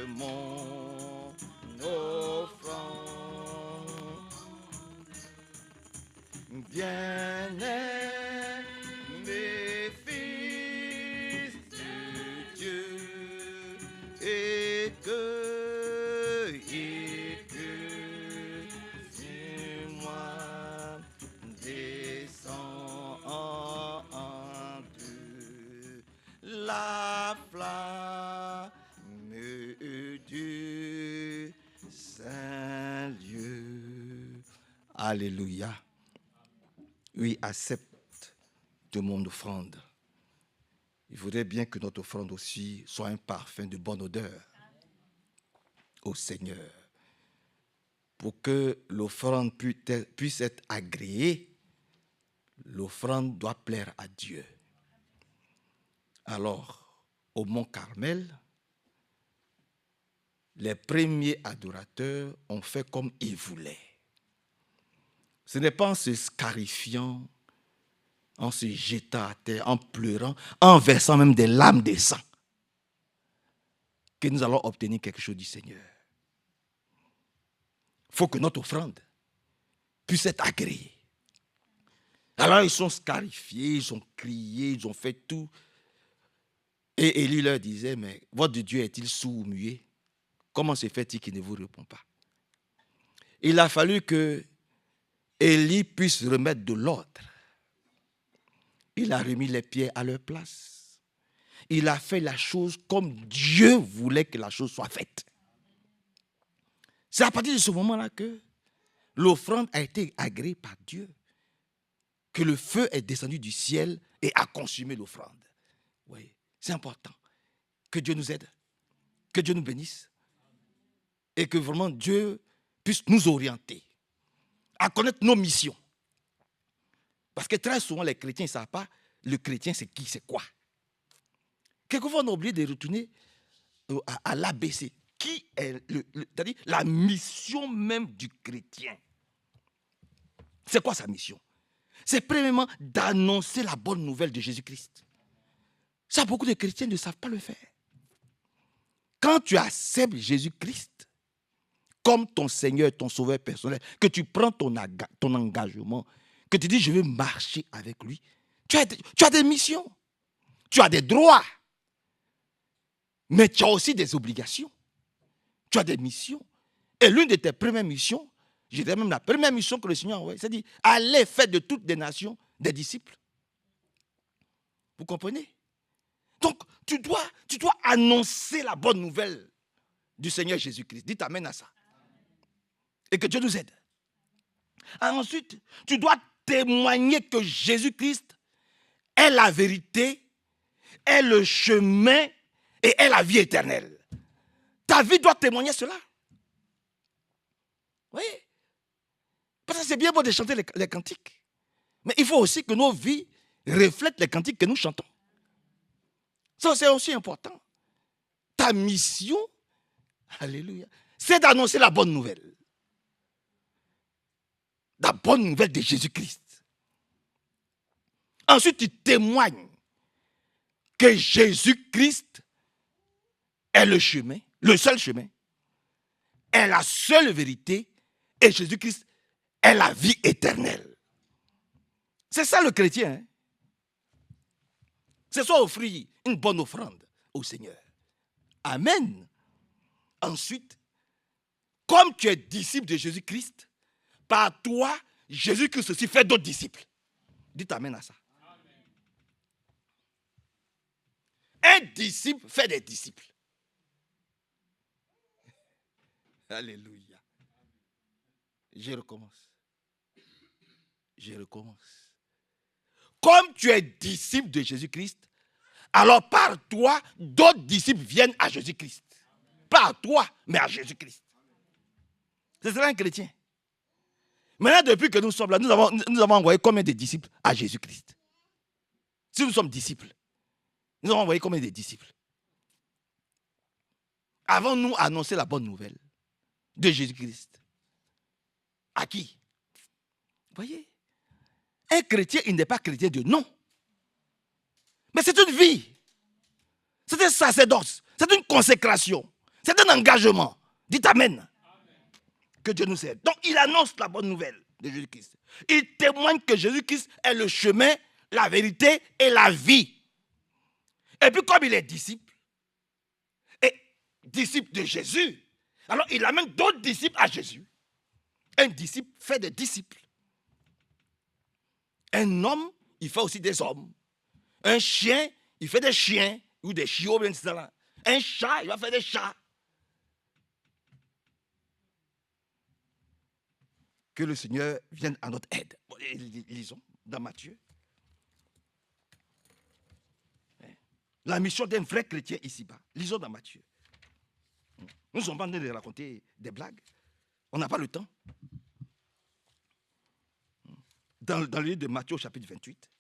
mon offrande. Bien-aimés fils de Dieu, et que sur moi descend la flamme du Saint-Lieu. Alléluia. Oui, accepte de mon offrande. Il faudrait bien que notre offrande aussi soit un parfum de bonne odeur au Seigneur. Pour que l'offrande puisse être agréée, l'offrande doit plaire à Dieu. Alors, au Mont Carmel, les premiers adorateurs ont fait comme ils voulaient. Ce n'est pas en se scarifiant, en se jetant à terre, en pleurant, en versant même des larmes de sang, que nous allons obtenir quelque chose du Seigneur. Il faut que notre offrande puisse être agréée. Alors ils sont scarifiés, ils ont crié, ils ont fait tout. Et Élie leur disait, mais votre Dieu est-il sourd ou muet? Comment se fait-il qu'il ne vous répond pas? Il a fallu que Élie puisse remettre de l'ordre. Il a remis les pieds à leur place. Il a fait la chose comme Dieu voulait que la chose soit faite. C'est à partir de ce moment-là que l'offrande a été agréée par Dieu. Que le feu est descendu du ciel et a consumé l'offrande. Oui, c'est important. Que Dieu nous aide. Que Dieu nous bénisse. Et que vraiment Dieu puisse nous orienter à connaître nos missions. Parce que très souvent, les chrétiens ne savent pas le chrétien, c'est qui, c'est quoi. Quelquefois, on a oublié de retourner à l'ABC. Qui est c'est-à-dire la mission même du chrétien? C'est quoi sa mission? C'est premièrement d'annoncer la bonne nouvelle de Jésus-Christ. Ça, beaucoup de chrétiens ne savent pas le faire. Quand tu acceptes Jésus-Christ comme ton Seigneur, ton Sauveur personnel, que tu prends ton engagement, que tu dis je veux marcher avec lui, tu as des missions, tu as des droits, mais tu as aussi des obligations. Tu as des missions. Et l'une de tes premières missions, je dirais même la première mission que le Seigneur a envoyée, c'est de dire allez faire de toutes les nations des disciples. Vous comprenez? Donc, tu dois annoncer la bonne nouvelle du Seigneur Jésus-Christ. Dites amen à ça. Et que Dieu nous aide. Ensuite, tu dois témoigner que Jésus-Christ est la vérité, est le chemin et est la vie éternelle. Ta vie doit témoigner cela. Oui. Parce que c'est bien beau de chanter les cantiques. Mais il faut aussi que nos vies reflètent les cantiques que nous chantons. Ça, c'est aussi important. Ta mission, alléluia, c'est d'annoncer la bonne nouvelle. La bonne nouvelle de Jésus-Christ. Ensuite, tu témoignes que Jésus-Christ est le chemin, le seul chemin, est la seule vérité, et Jésus-Christ est la vie éternelle. C'est ça le chrétien. Hein? C'est ça offrir une bonne offrande au Seigneur. Amen. Ensuite, comme tu es disciple de Jésus-Christ, par toi, Jésus-Christ aussi fait d'autres disciples. Dites amen à ça. Amen. Un disciple fait des disciples. Alléluia. Je recommence. Comme tu es disciple de Jésus-Christ, alors par toi, d'autres disciples viennent à Jésus-Christ. Pas à toi, mais à Jésus-Christ. C'est cela un chrétien. Maintenant, depuis que nous sommes là, nous avons envoyé combien de disciples à Jésus-Christ? Si nous sommes disciples, nous avons envoyé combien de disciples? Avons-nous annoncé la bonne nouvelle de Jésus-Christ? À qui? Vous voyez? Un chrétien, il n'est pas chrétien de nom. Mais c'est une vie. C'est un sacerdoce. C'est une consécration. C'est un engagement. Dites Amen. Que Dieu nous aide. Donc, il annonce la bonne nouvelle de Jésus-Christ. Il témoigne que Jésus-Christ est le chemin, la vérité et la vie. Et puis, comme il est disciple, et disciple de Jésus, alors il amène d'autres disciples à Jésus. Un disciple fait des disciples. Un homme, il fait aussi des hommes. Un chien, il fait des chiens, ou des chiots, bien etc. Un chat, il va faire des chats. Que le Seigneur vienne à notre aide. Lisons dans Matthieu. La mission d'un vrai chrétien ici-bas. Lisons dans Matthieu. Nous sommes pas en train de raconter des blagues. On n'a pas le temps. Dans le livre de Matthieu, au chapitre 28.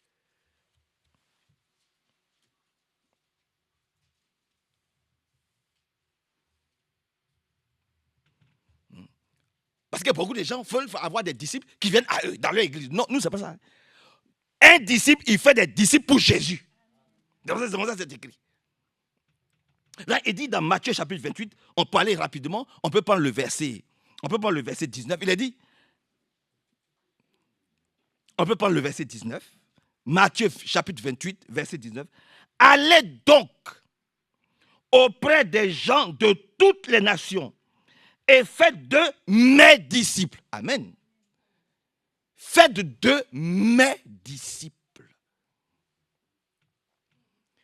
Parce que beaucoup de gens veulent avoir des disciples qui viennent à eux, dans leur église. Non, nous, c'est pas ça. Un disciple, il fait des disciples pour Jésus. C'est comme ça c'est écrit. Là, il dit dans Matthieu chapitre 28, on peut aller rapidement, on peut prendre le verset 19. Il a dit, on peut prendre le verset 19. Matthieu chapitre 28, verset 19. Allez donc auprès des gens de toutes les nations et faites de mes disciples. Amen. Faites de mes disciples.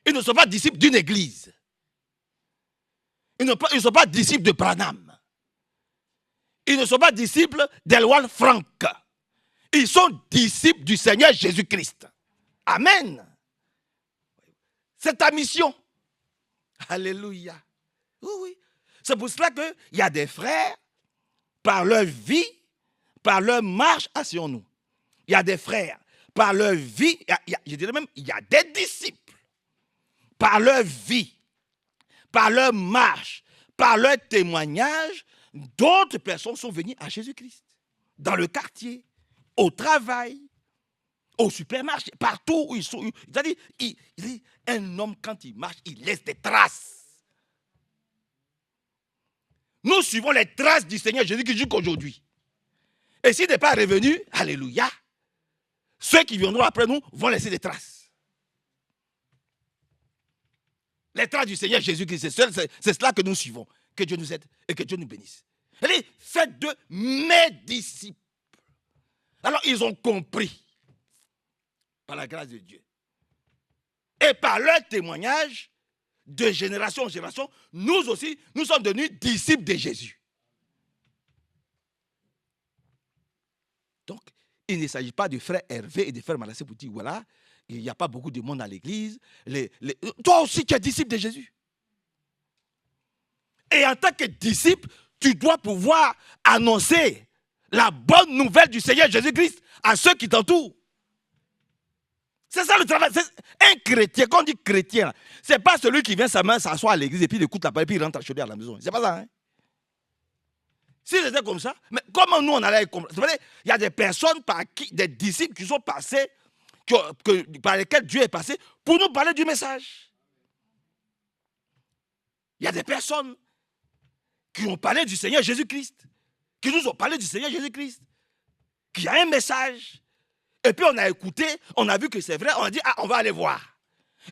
Ils ne sont pas disciples d'une église. Ils ne sont pas disciples de Branham. Ils ne sont pas disciples d'Elwal Frank. Ils sont disciples du Seigneur Jésus-Christ. Amen. C'est ta mission. Alléluia. Oui, oui. C'est pour cela qu'il y a des frères, par leur vie, par leur marche, asseyons-nous. Il y a des frères, par leur vie, je dirais même, il y a des disciples. Par leur vie, par leur marche, par leur témoignage, d'autres personnes sont venues à Jésus-Christ. Dans le quartier, au travail, au supermarché, partout où ils sont. C'est-à-dire, un homme, quand il marche, il laisse des traces. Nous suivons les traces du Seigneur Jésus-Christ jusqu'aujourd'hui. Et s'il n'est pas revenu, alléluia, ceux qui viendront après nous vont laisser des traces. Les traces du Seigneur Jésus-Christ, c'est cela que nous suivons. Que Dieu nous aide et que Dieu nous bénisse. Allez, faites de mes disciples. Alors, ils ont compris, par la grâce de Dieu, et par leur témoignage, de génération en génération, nous aussi, nous sommes devenus disciples de Jésus. Donc, il ne s'agit pas de frère Hervé et de frère Manassé pour dire, voilà, il n'y a pas beaucoup de monde à l'église. Toi aussi, tu es disciple de Jésus. Et en tant que disciple, tu dois pouvoir annoncer la bonne nouvelle du Seigneur Jésus-Christ à ceux qui t'entourent. C'est ça le travail. Un chrétien, quand on dit chrétien, ce n'est pas celui qui vient sa main s'asseoir à l'église et puis il écoute la parole et puis il rentre à la maison. C'est pas ça. Hein? Si c'était comme ça, mais comment nous on allait comprendre? Il y a des personnes, des disciples qui sont passés, par lesquels Dieu est passé pour nous parler du message. Il y a des personnes qui ont parlé du Seigneur Jésus-Christ, qui nous ont parlé du Seigneur Jésus-Christ, qui a un message. Et puis on a écouté, on a vu que c'est vrai, on a dit, on va aller voir.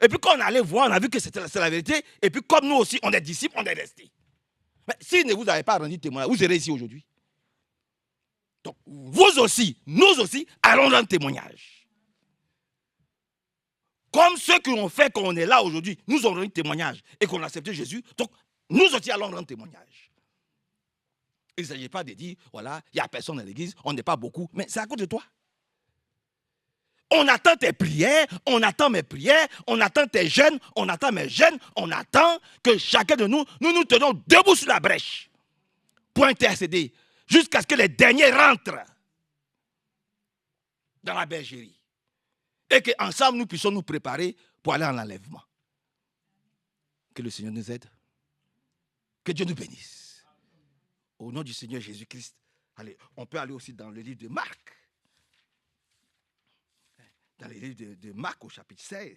Et puis quand on allait voir, on a vu que c'est la vérité. Et puis comme nous aussi, on est disciples, on est restés. Mais si ne vous avez pas rendu témoignage, vous serez ici aujourd'hui. Donc vous aussi, nous aussi, allons rendre témoignage. Comme ceux qui ont fait qu'on est là aujourd'hui, nous avons rendu témoignage et qu'on a accepté Jésus. Donc nous aussi allons rendre témoignage. Il ne s'agit pas de dire, voilà, il n'y a personne à l'église, on n'est pas beaucoup, mais c'est à cause de toi. On attend tes prières, on attend mes prières, on attend tes jeûnes, on attend mes jeûnes, on attend que chacun de nous, nous tenons debout sur la brèche pour intercéder jusqu'à ce que les derniers rentrent dans la bergerie et qu'ensemble nous puissions nous préparer pour aller en enlèvement. Que le Seigneur nous aide. Que Dieu nous bénisse. Au nom du Seigneur Jésus-Christ. Allez, on peut aller aussi dans le livre de Marc. Dans le livre de Marc au chapitre 16.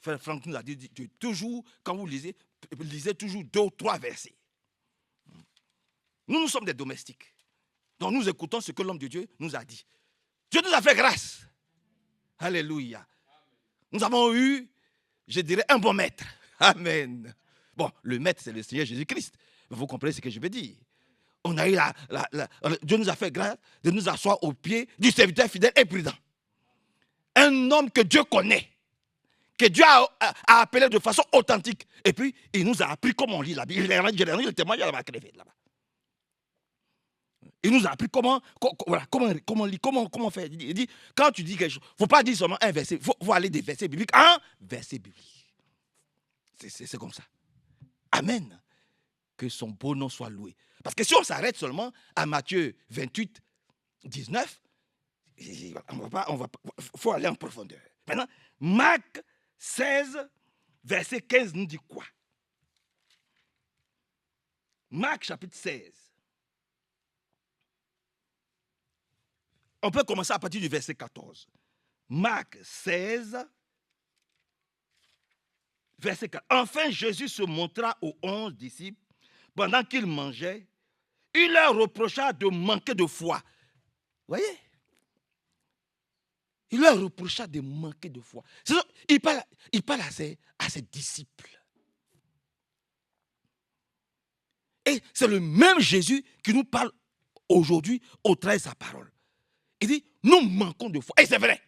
Frère Franck nous a dit toujours, quand vous lisez toujours 2 ou 3 versets. Nous sommes des domestiques. Donc nous écoutons ce que l'homme de Dieu nous a dit. Dieu nous a fait grâce. Alléluia. Nous avons eu, je dirais, un bon maître. Amen. Bon, le maître, c'est le Seigneur Jésus-Christ. Vous comprenez ce que je veux dire. On a eu Dieu nous a fait grâce de nous asseoir au pied du serviteur fidèle et prudent. Un homme que Dieu connaît, que Dieu a appelé de façon authentique. Et puis, il nous a appris comment on lit la Bible. Il a rendu le témoignage à la crevé là-bas. Il nous a appris comment lire, comment faire. Il dit, quand tu dis quelque chose, il ne faut pas dire seulement un verset, il faut aller des versets bibliques. Un verset biblique. C'est comme ça. Amen. Que son beau nom soit loué. Parce que si on s'arrête seulement à Matthieu 28, 19, il faut aller en profondeur. Maintenant, Marc 16, verset 15 nous dit quoi? Marc chapitre 16. On peut commencer à partir du verset 14. Marc 16, verset 4. Enfin, Jésus se montra aux 11 disciples pendant qu'ils mangeaient. Il leur reprocha de manquer de foi. Vous voyez? Il leur reprocha de manquer de foi. Il parle à ses disciples. Et c'est le même Jésus qui nous parle aujourd'hui au travers de sa parole. Il dit, nous manquons de foi. Et c'est vrai.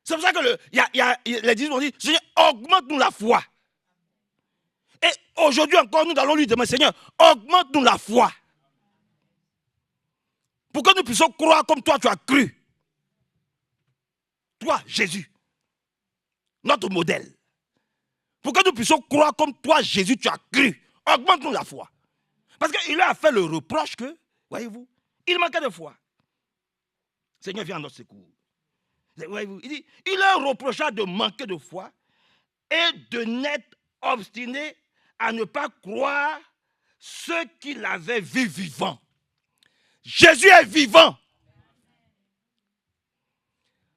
C'est pour ça que les disciples ont dit, Seigneur, augmente-nous la foi. Et aujourd'hui encore, nous allons lui demander, Seigneur, augmente-nous la foi. Pour que nous puissions croire comme toi tu as cru. Toi, Jésus, notre modèle. Pour que nous puissions croire comme toi, Jésus, tu as cru. Augmente-nous la foi. Parce qu'il a fait le reproche que, voyez-vous, il manquait de foi. Seigneur, viens à notre secours. Voyez-vous, il dit, il leur reprocha de manquer de foi et de n'être obstiné à ne pas croire ceux qu'il avait vu vivant. Jésus est vivant.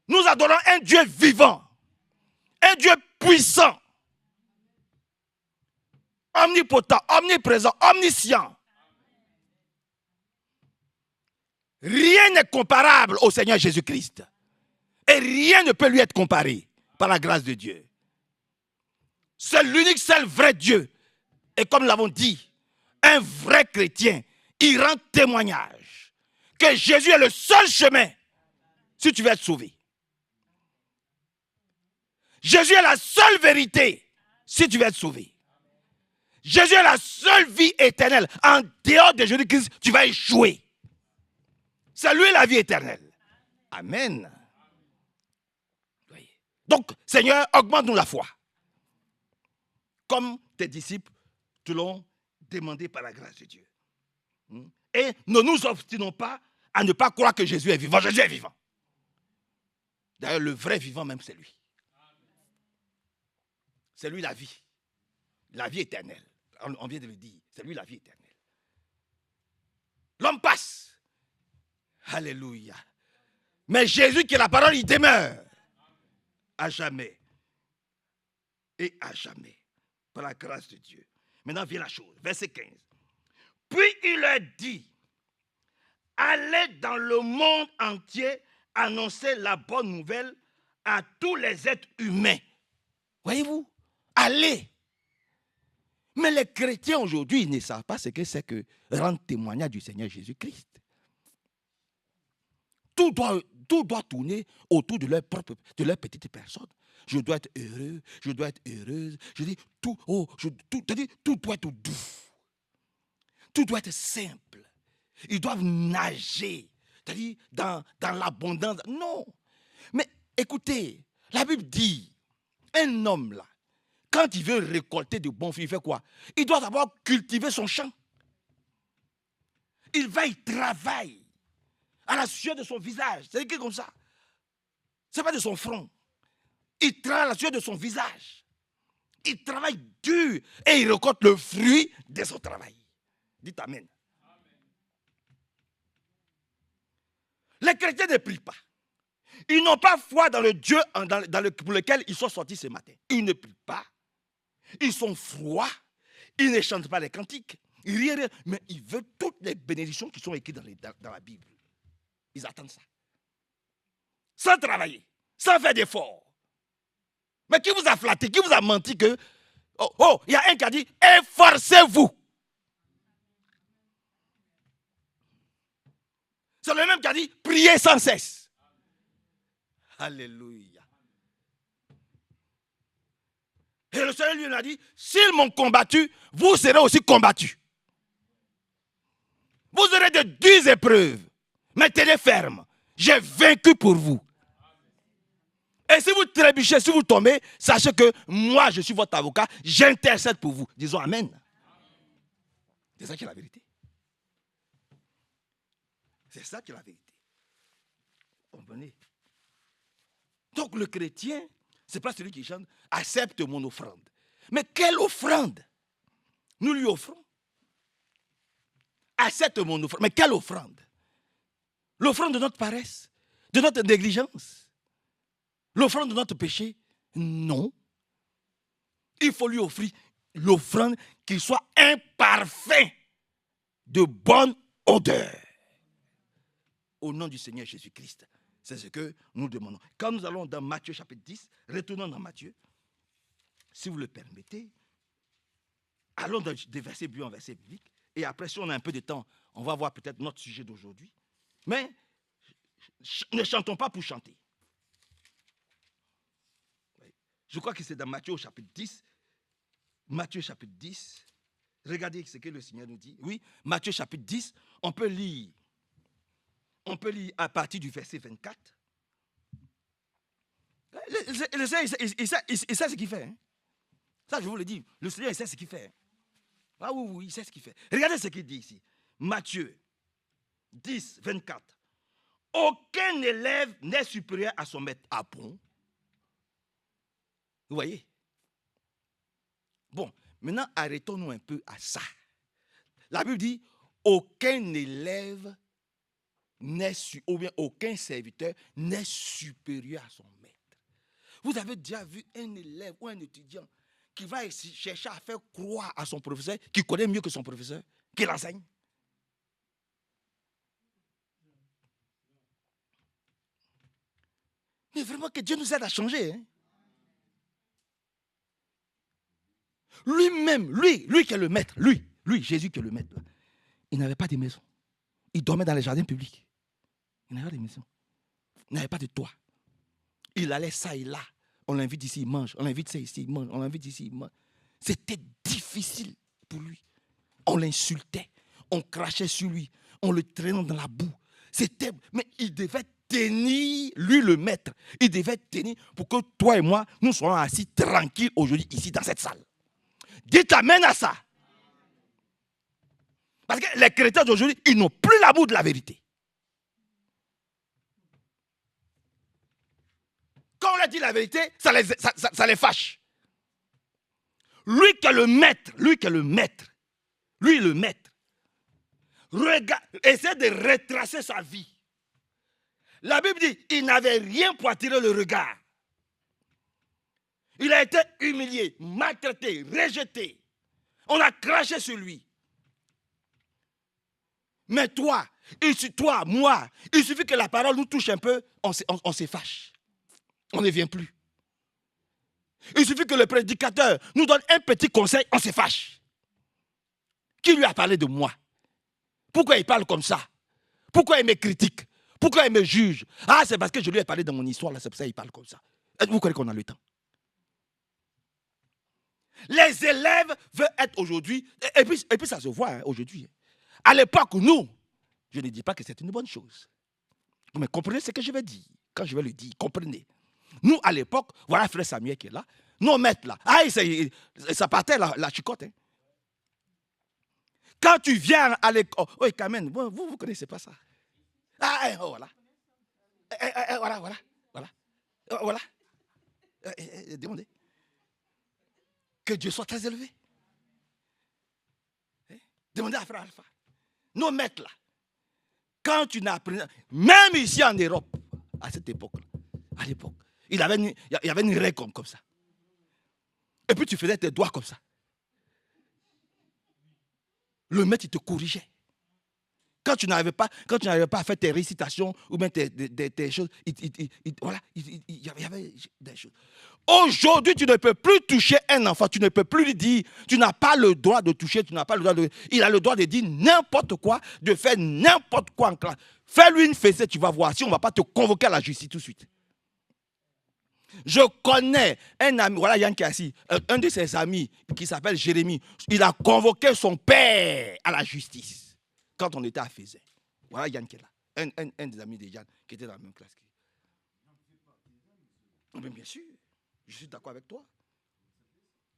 Nous adorons un Dieu vivant, un Dieu puissant, omnipotent, omniprésent, omniscient. Rien n'est comparable au Seigneur Jésus-Christ. Et rien ne peut lui être comparé par la grâce de Dieu. C'est l'unique seul vrai Dieu. Et comme nous l'avons dit, un vrai chrétien, il rend témoignage que Jésus est le seul chemin si tu veux être sauvé. Jésus est la seule vérité si tu veux être sauvé. Jésus est la seule vie éternelle. En dehors de Jésus-Christ, tu vas échouer. C'est lui la vie éternelle. Amen. Donc, Seigneur, augmente-nous la foi. Comme tes disciples te l'ont demandé par la grâce de Dieu. Et ne nous obstinons pas à ne pas croire que Jésus est vivant. Jésus est vivant. D'ailleurs, le vrai vivant même, c'est lui. C'est lui la vie éternelle. On vient de le dire, c'est lui la vie éternelle. L'homme passe. Alléluia. Mais Jésus qui est la parole, il demeure. À jamais. Et à jamais. Par la grâce de Dieu. Maintenant vient la chose. Verset 15. Puis il leur dit, allez dans le monde entier annoncer la bonne nouvelle à tous les êtres humains. Voyez-vous? Allez. Mais les chrétiens aujourd'hui, ils ne savent pas ce que c'est que rendre témoignage du Seigneur Jésus-Christ. Tout doit tourner autour de leur petite personne. Je dois être heureux, je dois être heureuse. Je dis, tout doit être doux. Tout doit être simple. Ils doivent nager, c'est-à-dire dans l'abondance. Non. Mais écoutez, la Bible dit, un homme là, quand il veut récolter de bons fruits, il fait quoi? Il doit d'abord cultiver son champ. Il va y travailler à la sueur de son visage. C'est écrit comme ça. Ce n'est pas de son front. Il travaille à la sueur de son visage. Il travaille dur et il récolte le fruit de son travail. Dites Amen. Les chrétiens ne prient pas. Ils n'ont pas foi dans le Dieu pour lequel ils sont sortis ce matin. Ils ne prient pas. Ils sont froids. Ils ne chantent pas les cantiques. Rien, mais ils veulent toutes les bénédictions qui sont écrites dans la Bible. Ils attendent ça. Sans travailler, sans faire d'efforts. Mais qui vous a flatté, qui vous a menti que... il y a un qui a dit, efforcez-vous. C'est le même qui a dit, priez sans cesse. Alléluia. Et le Seigneur lui a dit, s'ils m'ont combattu, vous serez aussi combattus. Vous aurez de dures épreuves. Mais tenez ferme. J'ai vaincu pour vous. Et si vous trébuchez, si vous tombez, sachez que moi, je suis votre avocat. J'intercède pour vous. Disons Amen. C'est ça qui est la vérité. C'est ça qui est la vérité. Comprenez? Donc le chrétien, ce n'est pas celui qui chante, accepte mon offrande. Mais quelle offrande nous lui offrons? Accepte mon offrande. Mais quelle offrande? L'offrande de notre paresse, de notre négligence, l'offrande de notre péché? Non. Il faut lui offrir l'offrande qu'il soit imparfait, de bonne odeur. Au nom du Seigneur Jésus-Christ. C'est ce que nous demandons. Quand nous allons dans Matthieu chapitre 10, retournons dans Matthieu, si vous le permettez, allons des versets bibliques en versets bibliques, et après, si on a un peu de temps, on va voir peut-être notre sujet d'aujourd'hui. Mais ne chantons pas pour chanter. Je crois que c'est dans Matthieu chapitre 10. Matthieu chapitre 10. Regardez ce que le Seigneur nous dit. Oui, Matthieu chapitre 10, on peut lire à partir du verset 24. Le Seigneur, il sait ce qu'il fait. Hein? Ça, je vous le dis. Le Seigneur, il sait ce qu'il fait. Hein? Ah oui, il sait ce qu'il fait. Regardez ce qu'il dit ici. Matthieu 10, 24. Aucun élève n'est supérieur à son maître. Ah bon? Vous voyez? Bon, maintenant, arrêtons-nous un peu à ça. La Bible dit, aucun élève ou bien aucun serviteur n'est supérieur à son maître. Vous avez déjà vu un élève ou un étudiant qui va chercher à faire croire à son professeur qu'il connaît mieux que son professeur, qu'il enseigne? Mais vraiment que Dieu nous aide à changer. Hein? Lui-même, lui qui est le maître, lui, Jésus qui est le maître, il n'avait pas de maison. Il dormait dans les jardins publics. Il n'avait pas de maison. Il n'avait pas de toit. Il allait ça et là. On l'invite ici, il mange. On l'invite ça ici, il mange. On l'invite ici, il mange. C'était difficile pour lui. On l'insultait. On crachait sur lui. On le traînait dans la boue. Mais il devait tenir, lui le maître. Il devait tenir pour que toi et moi, nous soyons assis tranquilles aujourd'hui, ici, dans cette salle. Dites amen à ça. Parce que les chrétiens d'aujourd'hui, ils n'ont plus l'amour de la vérité. Quand on leur dit la vérité, ça les fâche. Lui qui est le maître, regarde, essaie de retracer sa vie. La Bible dit, il n'avait rien pour attirer le regard. Il a été humilié, maltraité, rejeté. On a craché sur lui. Mais toi, moi, il suffit que la parole nous touche un peu, on se fâche. On ne vient plus. Il suffit que le prédicateur nous donne un petit conseil, on se fâche. Qui lui a parlé de moi? Pourquoi il parle comme ça? Pourquoi il me critique? Pourquoi il me juge? Ah, c'est parce que je lui ai parlé de mon histoire, là, c'est pour ça qu'il parle comme ça. Vous croyez qu'on a le temps? Les élèves veulent être aujourd'hui, et puis ça se voit hein, aujourd'hui. À l'époque, nous, je ne dis pas que c'est une bonne chose. Mais comprenez ce que je vais dire. Quand je vais le dire, comprenez. Nous, à l'époque, voilà frère Samuel qui est là. Nos maîtres là. Ah, ça partait la chicotte. Hein. Quand tu viens à l'école. Oh, Carmen, vous ne connaissez pas ça. Ah, voilà. Voilà. Demandez. Que Dieu soit très élevé. Demandez à frère Alpha. Nos maîtres là. Quand tu n'as appris, même ici en Europe, à cette époque-là, à l'époque. Il y avait une règle comme ça. Et puis tu faisais tes doigts comme ça. Le maître, il te corrigeait. Quand tu n'arrivais pas à faire tes récitations ou bien tes choses, voilà, il y avait des choses. Aujourd'hui, tu ne peux plus toucher un enfant, tu ne peux plus lui dire, tu n'as pas le droit de toucher, tu n'as pas le droit de... Il a le droit de dire n'importe quoi, de faire n'importe quoi en classe. Fais-lui une fessée, tu vas voir, si on ne va pas te convoquer à la justice tout de suite. Je connais un ami, voilà Yann qui est assis, un de ses amis qui s'appelle Jérémie, il a convoqué son père à la justice quand on était à Fézin. Voilà Yann qui est là, un des amis de Yann qui était dans la même classe. Mais bien sûr, je suis d'accord avec toi.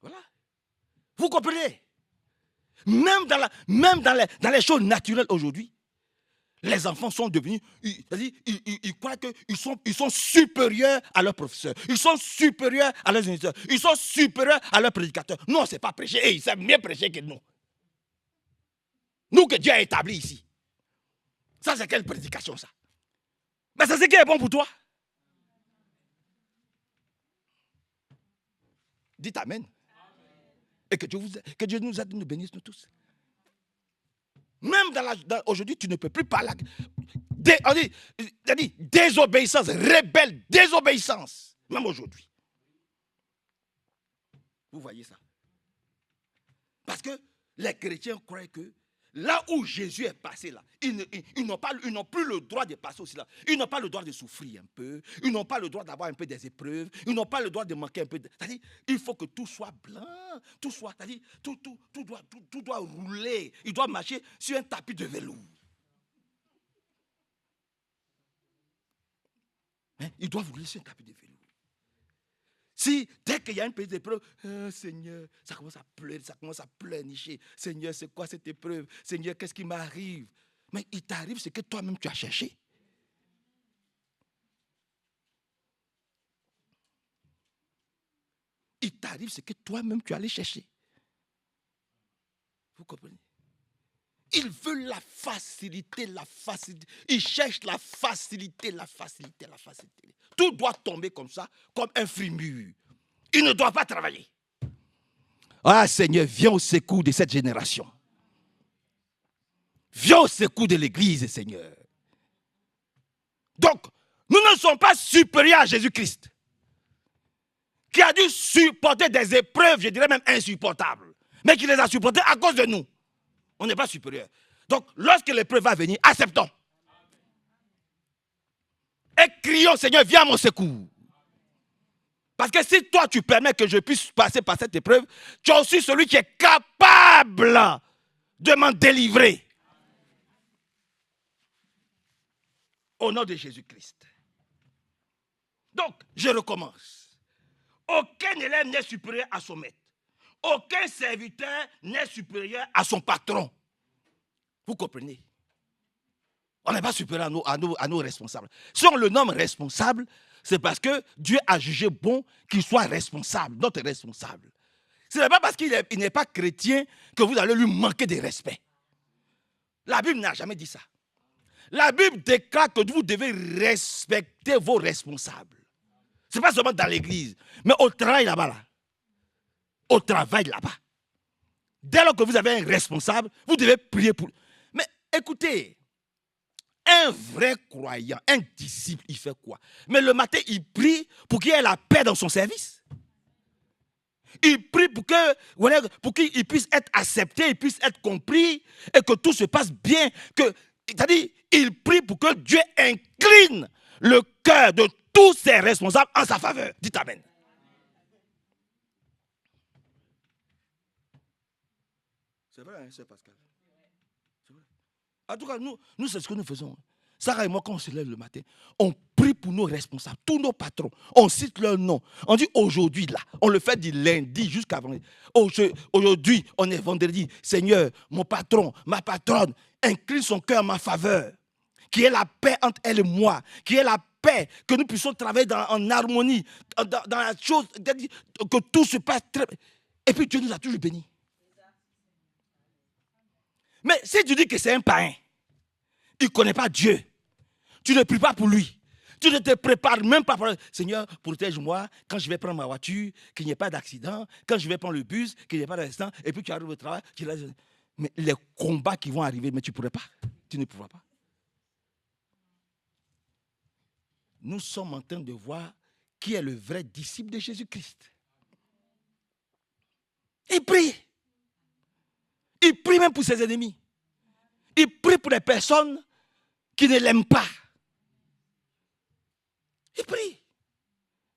Voilà. Vous comprenez? Même dans les choses naturelles aujourd'hui, les enfants sont devenus, ils croient qu'ils sont supérieurs à leurs professeurs, ils sont supérieurs à leurs instituteurs, ils sont supérieurs à leurs prédicateurs. Non, on ne sait pas prêcher, et ils savent mieux prêcher que nous. Nous que Dieu a établi ici. Ça, c'est quelle prédication, ça? Mais c'est ce qui est bon pour toi. Dites Amen. Et que Dieu nous aide, nous bénisse, nous tous. Même aujourd'hui, tu ne peux plus parler. On dit désobéissance, rebelle, désobéissance. Même aujourd'hui. Vous voyez ça? Parce que les chrétiens croient que là où Jésus est passé, là, ils n'ont plus le droit de passer aussi là. Ils n'ont pas le droit de souffrir un peu. Ils n'ont pas le droit d'avoir un peu des épreuves. Ils n'ont pas le droit de manquer un peu. C'est-à-dire, il faut que tout soit blanc. Tout soit, c'est-à-dire, tout doit rouler. Il doit marcher sur un tapis de velours. Hein? Il doit rouler sur un tapis de velours. Si dès qu'il y a une petite épreuve, Seigneur, ça commence à pleurer, ça commence à pleurnicher. Seigneur, c'est quoi cette épreuve? Seigneur, qu'est-ce qui m'arrive? Mais il t'arrive ce que toi-même tu as cherché. Il t'arrive ce que toi-même tu allais chercher. Vous comprenez? Il veut la facilité, la facilité. Il cherche la facilité, la facilité, la facilité. Tout doit tomber comme ça, comme un fruit mûr. Il ne doit pas travailler. Ah Seigneur, viens au secours de cette génération. Viens au secours de l'Église, Seigneur. Donc, nous ne sommes pas supérieurs à Jésus-Christ, qui a dû supporter des épreuves, je dirais même insupportables, mais qui les a supportées à cause de nous. On n'est pas supérieur. Donc, lorsque l'épreuve va venir, acceptons. Et crions, Seigneur, viens à mon secours. Parce que si toi, tu permets que je puisse passer par cette épreuve, tu es aussi celui qui est capable de m'en délivrer. Au nom de Jésus-Christ. Donc, je recommence. Aucun élève n'est supérieur à son maître. Aucun serviteur n'est supérieur à son patron. Vous comprenez? On n'est pas supérieur à nos responsables. Si on le nomme responsable, c'est parce que Dieu a jugé bon qu'il soit responsable, notre responsable. Ce n'est pas parce qu'il n'est pas chrétien que vous allez lui manquer de respect. La Bible n'a jamais dit ça. La Bible déclare que vous devez respecter vos responsables. Ce n'est pas seulement dans l'église, mais au travail là-bas. Là. Au travail là-bas. Dès lors que vous avez un responsable, vous devez prier pour lui. Mais écoutez, un vrai croyant, un disciple, il fait quoi? Mais le matin, il prie pour qu'il y ait la paix dans son service. Il prie pour qu'il puisse être accepté, il puisse être compris et que tout se passe bien. C'est-à-dire, il prie pour que Dieu incline le cœur de tous ses responsables en sa faveur. Dites Amen. C'est vrai, hein, c'est Pascal. C'est vrai. En tout cas, nous c'est ce que nous faisons. Sarah et moi, quand on se lève le matin, on prie pour nos responsables, tous nos patrons. On cite leur nom. On dit aujourd'hui, là, on le fait du lundi jusqu'à vendredi. Aujourd'hui, on est vendredi. Seigneur, mon patron, ma patronne, incline son cœur en ma faveur. Qu'il y ait la paix entre elle et moi. Qu'il y ait la paix, que nous puissions travailler en harmonie, dans la chose, que tout se passe très bien. Et puis Dieu nous a toujours bénis. Mais si tu dis que c'est un païen, il ne connaît pas Dieu, tu ne pries pas pour lui, Tu ne te prépares même pas pour le Seigneur, protège-moi quand je vais prendre ma voiture, qu'il n'y ait pas d'accident, quand je vais prendre le bus, qu'il n'y ait pas d'accident, et puis tu arrives au travail, mais les combats qui vont arriver, mais tu ne pourrais pas. Tu ne pourras pas. Nous sommes en train de voir qui est le vrai disciple de Jésus-Christ. Il prie. Il prie même pour ses ennemis. Il prie pour les personnes qui ne l'aiment pas. Il prie.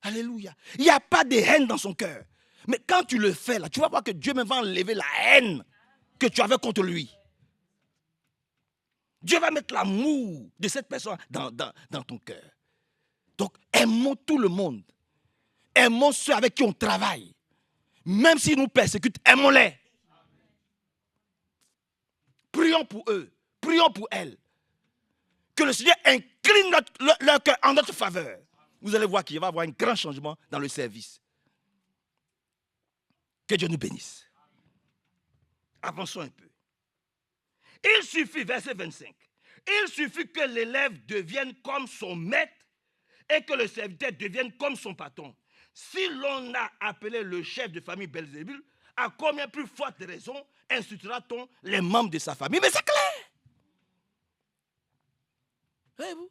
Alléluia. Il n'y a pas de haine dans son cœur. Mais quand tu le fais, là, tu vas voir que Dieu même va enlever la haine que tu avais contre lui. Dieu va mettre l'amour de cette personne dans ton cœur. Donc, aimons tout le monde. Aimons ceux avec qui on travaille. Même s'ils nous persécutent, aimons-les. Prions pour eux. Prions pour elles. Que le Seigneur incline leur cœur en notre faveur. Vous allez voir qu'il va y avoir un grand changement dans le service. Que Dieu nous bénisse. Avançons un peu. Il suffit, verset 25, il suffit que l'élève devienne comme son maître et que le serviteur devienne comme son patron. Si l'on a appelé le chef de famille Belzébul, à combien plus forte raison insultera-t-on les membres de sa famille? Mais c'est clair. Voyez-vous?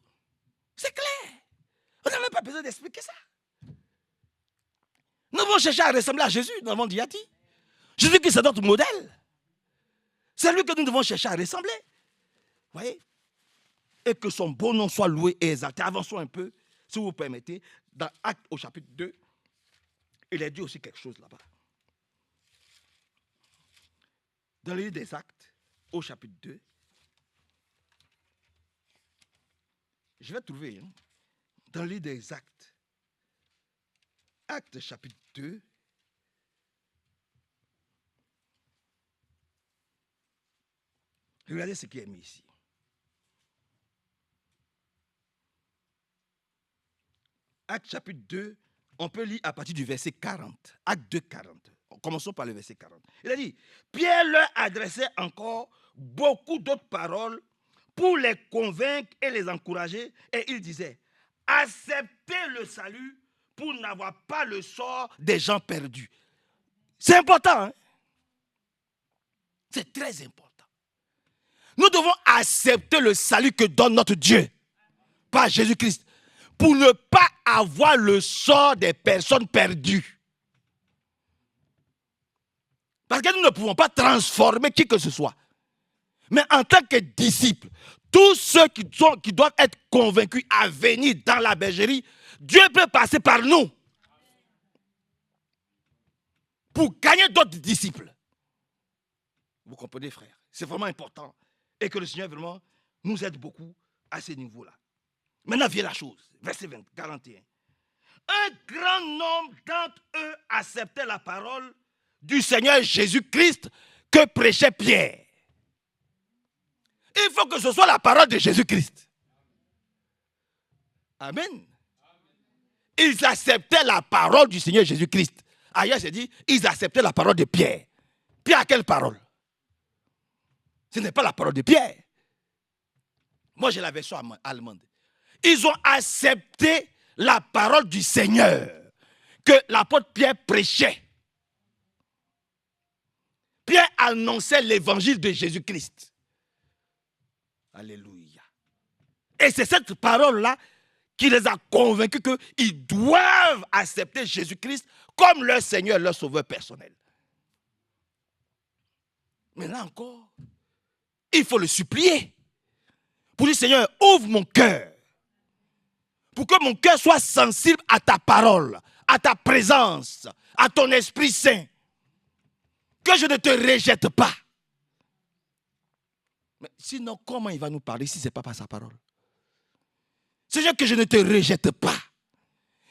C'est clair. On n'a même pas besoin d'expliquer ça. Nous devons chercher à ressembler à Jésus, nous avons dit. Jésus qui c'est notre modèle. C'est lui que nous devons chercher à ressembler. Vous voyez? Et que son beau nom soit loué et exalté. Avançons un peu, si vous permettez, dans Actes au chapitre 2. Il a dit aussi quelque chose là-bas. Dans le livre des Actes, au chapitre 2. Je vais trouver, dans le livre des Actes. Actes chapitre 2. Regardez ce qui est mis ici. Actes chapitre 2, on peut lire à partir du verset 40. Actes 2, 40. Commençons par le verset 40. Il a dit, Pierre leur adressait encore beaucoup d'autres paroles pour les convaincre et les encourager. Et il disait, acceptez le salut pour n'avoir pas le sort des gens perdus. C'est important, hein? C'est très important. Nous devons accepter le salut que donne notre Dieu par Jésus-Christ pour ne pas avoir le sort des personnes perdues. Parce que nous ne pouvons pas transformer qui que ce soit. Mais en tant que disciples, tous ceux qui doivent être convaincus à venir dans la bergerie, Dieu peut passer par nous pour gagner d'autres disciples. Vous comprenez, frère? C'est vraiment important. Et que le Seigneur vraiment nous aide beaucoup à ce niveau-là. Maintenant vient la chose. Verset 41. Un grand nombre d'entre eux acceptaient la parole du Seigneur Jésus-Christ que prêchait Pierre. Il faut que ce soit la parole de Jésus-Christ. Amen. Ils acceptaient la parole du Seigneur Jésus-Christ. Ailleurs, c'est dit, ils acceptaient la parole de Pierre. Pierre, quelle parole? Ce n'est pas la parole de Pierre. Moi, j'ai la version allemande. Ils ont accepté la parole du Seigneur que l'apôtre Pierre prêchait. Pierre annonçait l'évangile de Jésus-Christ. Alléluia. Et c'est cette parole-là qui les a convaincus qu'ils doivent accepter Jésus-Christ comme leur Seigneur, leur sauveur personnel. Mais là encore, il faut le supplier. Pour dire, Seigneur, ouvre mon cœur. Pour que mon cœur soit sensible à ta parole, à ta présence, à ton Esprit Saint. Que je ne te rejette pas. Mais sinon, comment il va nous parler si ce n'est pas par sa parole? Seigneur, que je ne te rejette pas.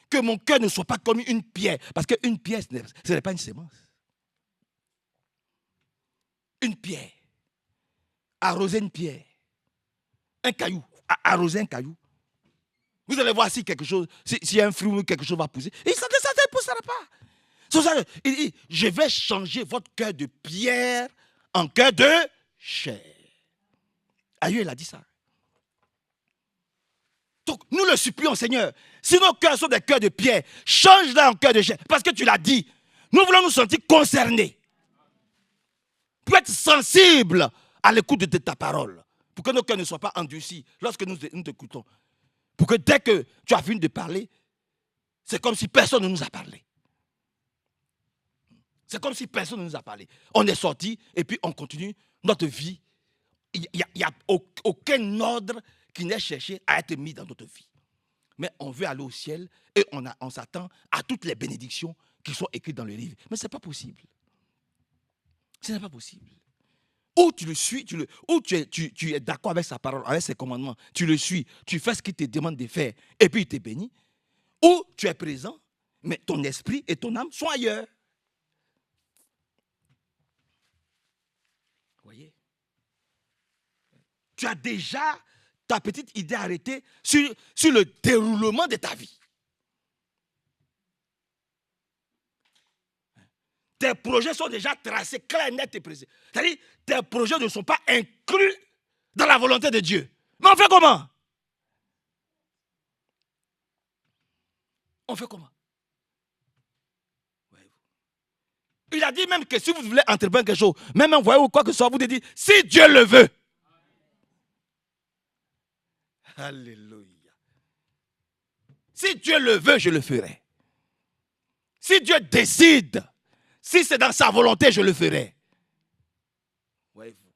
Que mon cœur ne soit pas comme une pierre. Parce qu'une pierre, ce n'est pas une sémence. Une pierre. Arroser une pierre. Un caillou. Arroser un caillou. Vous allez voir si quelque chose, si un fruit ou quelque chose va pousser. Et ça ne poussera pas. C'est ça, il dit, je vais changer votre cœur de pierre en cœur de chair. Aïe, il a dit ça. Donc, Donc, nous le supplions, Seigneur. Si nos cœurs sont des cœurs de pierre, change-les en cœurs de chair. Parce que tu l'as dit. Nous voulons nous sentir concernés. Pour être sensibles à l'écoute de ta parole. Pour que nos cœurs ne soient pas endurcis lorsque nous t'écoutons. Pour que dès que tu as fini de parler, c'est comme si personne ne nous a parlé. C'est comme si personne ne nous a parlé. On est sorti et puis on continue notre vie. Il n'y a aucun ordre qui n'est cherché à être mis dans notre vie. Mais on veut aller au ciel et on s'attend à toutes les bénédictions qui sont écrites dans le livre. Mais ce n'est pas possible. Ce n'est pas possible. Ou tu le suis, ou tu es d'accord avec sa parole, avec ses commandements, tu le suis, tu fais ce qu'il te demande de faire et puis il te bénit. Ou tu es présent, mais ton esprit et ton âme sont ailleurs. Vous voyez? Tu as déjà ta petite idée arrêtée sur le déroulement de ta vie. Tes projets sont déjà tracés, clairs, nets et précis. C'est-à-dire, tes projets ne sont pas inclus dans la volonté de Dieu. Mais on fait comment? On fait comment? Il a dit même que si vous voulez entreprendre quelque chose, même envoyer ou quoi que ce soit, vous devez dire, si Dieu le veut. Alléluia. Si Dieu le veut, je le ferai. Si Dieu décide, si c'est dans sa volonté, je le ferai. Voyez-vous.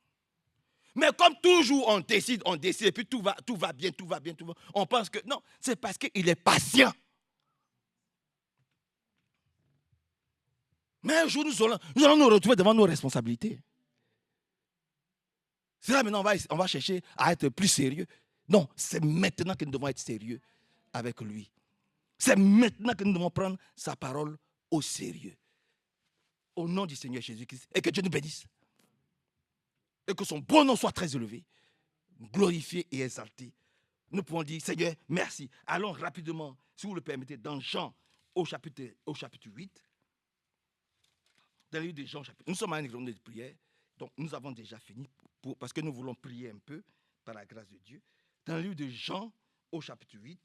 Mais comme toujours, on décide, et puis tout va bien. On pense que non, c'est parce qu'il est patient. Mais un jour, nous allons nous retrouver devant nos responsabilités. C'est là maintenant, on va chercher à être plus sérieux. Non, c'est maintenant que nous devons être sérieux avec lui. C'est maintenant que nous devons prendre sa parole au sérieux. Au nom du Seigneur Jésus-Christ. Et que Dieu nous bénisse. Et que son bon nom soit très élevé, glorifié et exalté. Nous pouvons dire, Seigneur, merci. Allons rapidement, si vous le permettez, dans Jean, au chapitre 8. Dans le livre de Jean, nous sommes à une journée de prière. Donc, nous avons déjà fini parce que nous voulons prier un peu par la grâce de Dieu. Dans le livre de Jean, au chapitre 8.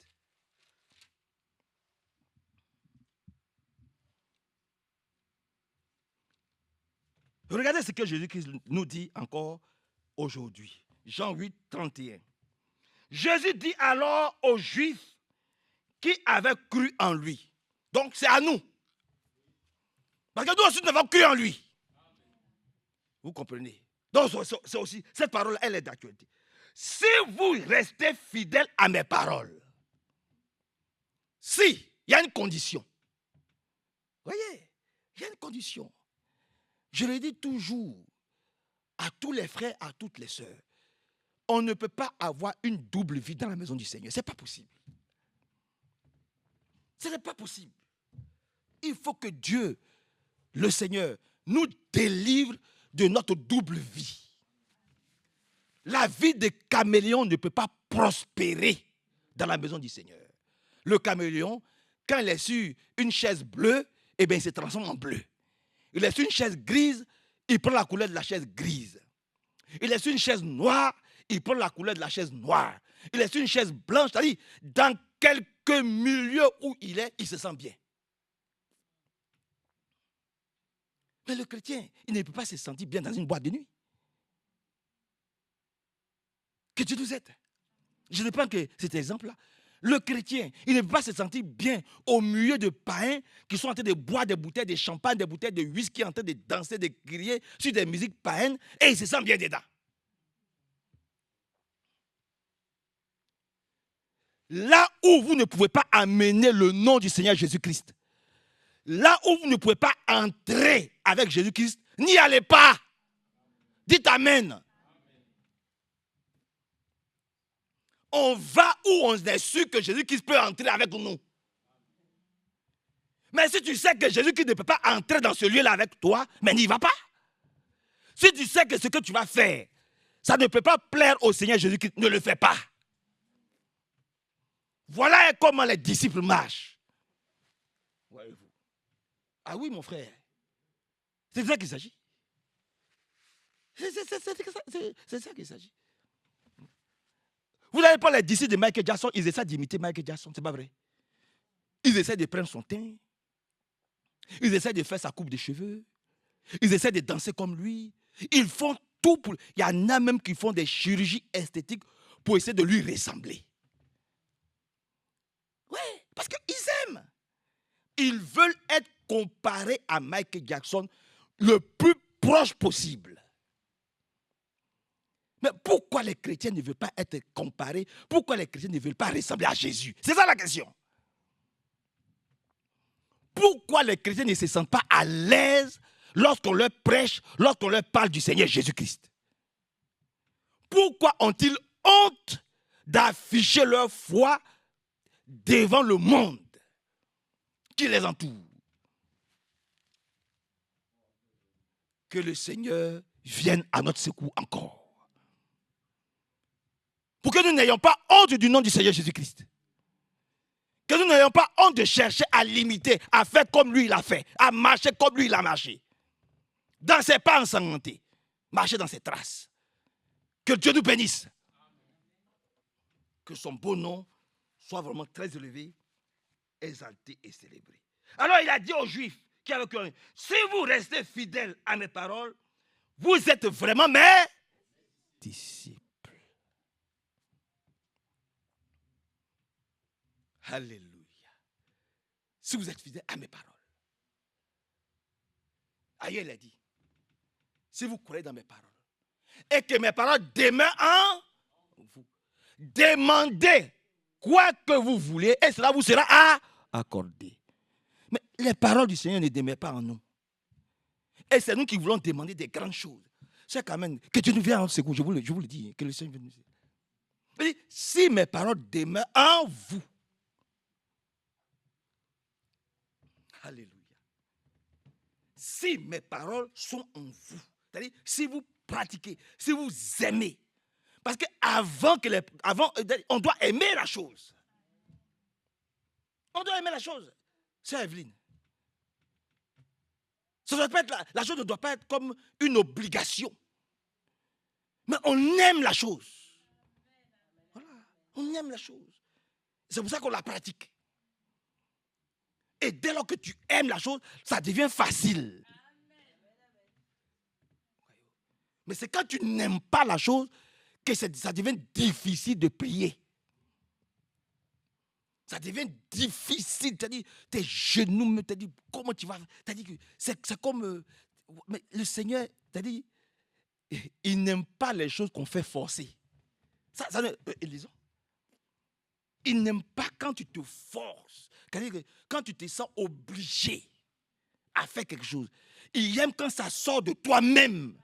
Regardez ce que Jésus-Christ nous dit encore aujourd'hui. Jean 8, 31. Jésus dit alors aux Juifs qui avaient cru en lui. Donc, c'est à nous. Parce que nous aussi, nous avons cru en lui. Vous comprenez? Donc, c'est aussi, cette parole, elle est d'actualité. Si vous restez fidèles à mes paroles, si, il y a une condition. Vous voyez, il y a une condition. Je le dis toujours à tous les frères, à toutes les sœurs. On ne peut pas avoir une double vie dans la maison du Seigneur. Ce n'est pas possible. Ce n'est pas possible. Il faut que Dieu, le Seigneur, nous délivre de notre double vie. La vie de caméléon ne peut pas prospérer dans la maison du Seigneur. Le caméléon, quand il est sur une chaise bleue, eh bien, il se transforme en bleu. Il est sur une chaise grise, il prend la couleur de la chaise grise. Il est sur une chaise noire, il prend la couleur de la chaise noire. Il est sur une chaise blanche, c'est-à-dire, dans quelque milieu où il est, il se sent bien. Mais le chrétien, il ne peut pas se sentir bien dans une boîte de nuit. Que Dieu nous aide. Je ne prends que cet exemple-là. Le chrétien, il ne peut pas se sentir bien au milieu de païens qui sont en train de boire des bouteilles de champagne, des bouteilles de whisky, en train de danser, de crier sur des musiques païennes, et il se sent bien dedans. Là où vous ne pouvez pas amener le nom du Seigneur Jésus-Christ, là où vous ne pouvez pas entrer avec Jésus-Christ, n'y allez pas. Dites Amen. On va où on est sûr que Jésus-Christ peut entrer avec nous. Mais si tu sais que Jésus-Christ ne peut pas entrer dans ce lieu-là avec toi, mais n'y va pas. Si tu sais que ce que tu vas faire, ça ne peut pas plaire au Seigneur Jésus-Christ, ne le fais pas. Voilà comment les disciples marchent. Voyez-vous. Ah oui, mon frère. C'est de ça qu'il s'agit. C'est ça qu'il s'agit. Vous n'avez pas les disciples de Michael Jackson, ils essaient d'imiter Michael Jackson, c'est pas vrai. Ils essaient de prendre son teint. Ils essaient de faire sa coupe de cheveux. Ils essaient de danser comme lui. Ils font tout pour... Il y en a même qui font des chirurgies esthétiques pour essayer de lui ressembler. Oui, parce qu'ils aiment. Ils veulent être comparés à Michael Jackson le plus proche possible. Mais pourquoi les chrétiens ne veulent pas être comparés? Pourquoi les chrétiens ne veulent pas ressembler à Jésus? C'est ça la question. Pourquoi les chrétiens ne se sentent pas à l'aise lorsqu'on leur prêche, lorsqu'on leur parle du Seigneur Jésus-Christ? Pourquoi ont-ils honte d'afficher leur foi devant le monde qui les entoure? Que le Seigneur vienne à notre secours encore. Pour que nous n'ayons pas honte du nom du Seigneur Jésus-Christ. Que nous n'ayons pas honte de chercher à l'imiter, à faire comme lui il a fait, à marcher comme lui il a marché. Dans ses pas ensanglantés, marcher dans ses traces. Que Dieu nous bénisse. Que son beau nom soit vraiment très élevé, exalté et célébré. Alors il a dit aux Juifs qui avaient cru, si vous restez fidèles à mes paroles, vous êtes vraiment mes disciples. Alléluia. Si vous êtes fidèles à mes paroles. Ailleurs, il a dit, si vous croyez dans mes paroles, et que mes paroles demeurent en vous, demandez quoi que vous voulez, et cela vous sera accordé. Mais les paroles du Seigneur ne demeurent pas en nous. Et c'est nous qui voulons demander des grandes choses. C'est quand même, que Dieu nous vienne en secours, je vous le dis, que le Seigneur vienne nous aider. Si mes paroles demeurent en vous, alléluia. Si mes paroles sont en vous, c'est-à-dire si vous pratiquez, si vous aimez, parce qu'avant on doit aimer la chose. On doit aimer la chose. C'est Evelyne. La chose ne doit pas être comme une obligation. Mais on aime la chose. Voilà. On aime la chose. C'est pour ça qu'on la pratique. Et dès lors que tu aimes la chose, ça devient facile. Mais c'est quand tu n'aimes pas la chose que ça devient difficile de prier. Ça devient difficile. C'est-à-dire, tes genoux, c'est-à-dire, comment tu vas. C'est-à-dire que c'est comme. Mais le Seigneur, c'est-à-dire, il n'aime pas les choses qu'on fait forcer. Lisons. Il n'aime pas quand tu te forces. C'est-à-dire que quand tu te sens obligé à faire quelque chose. Il aime quand ça sort de toi-même.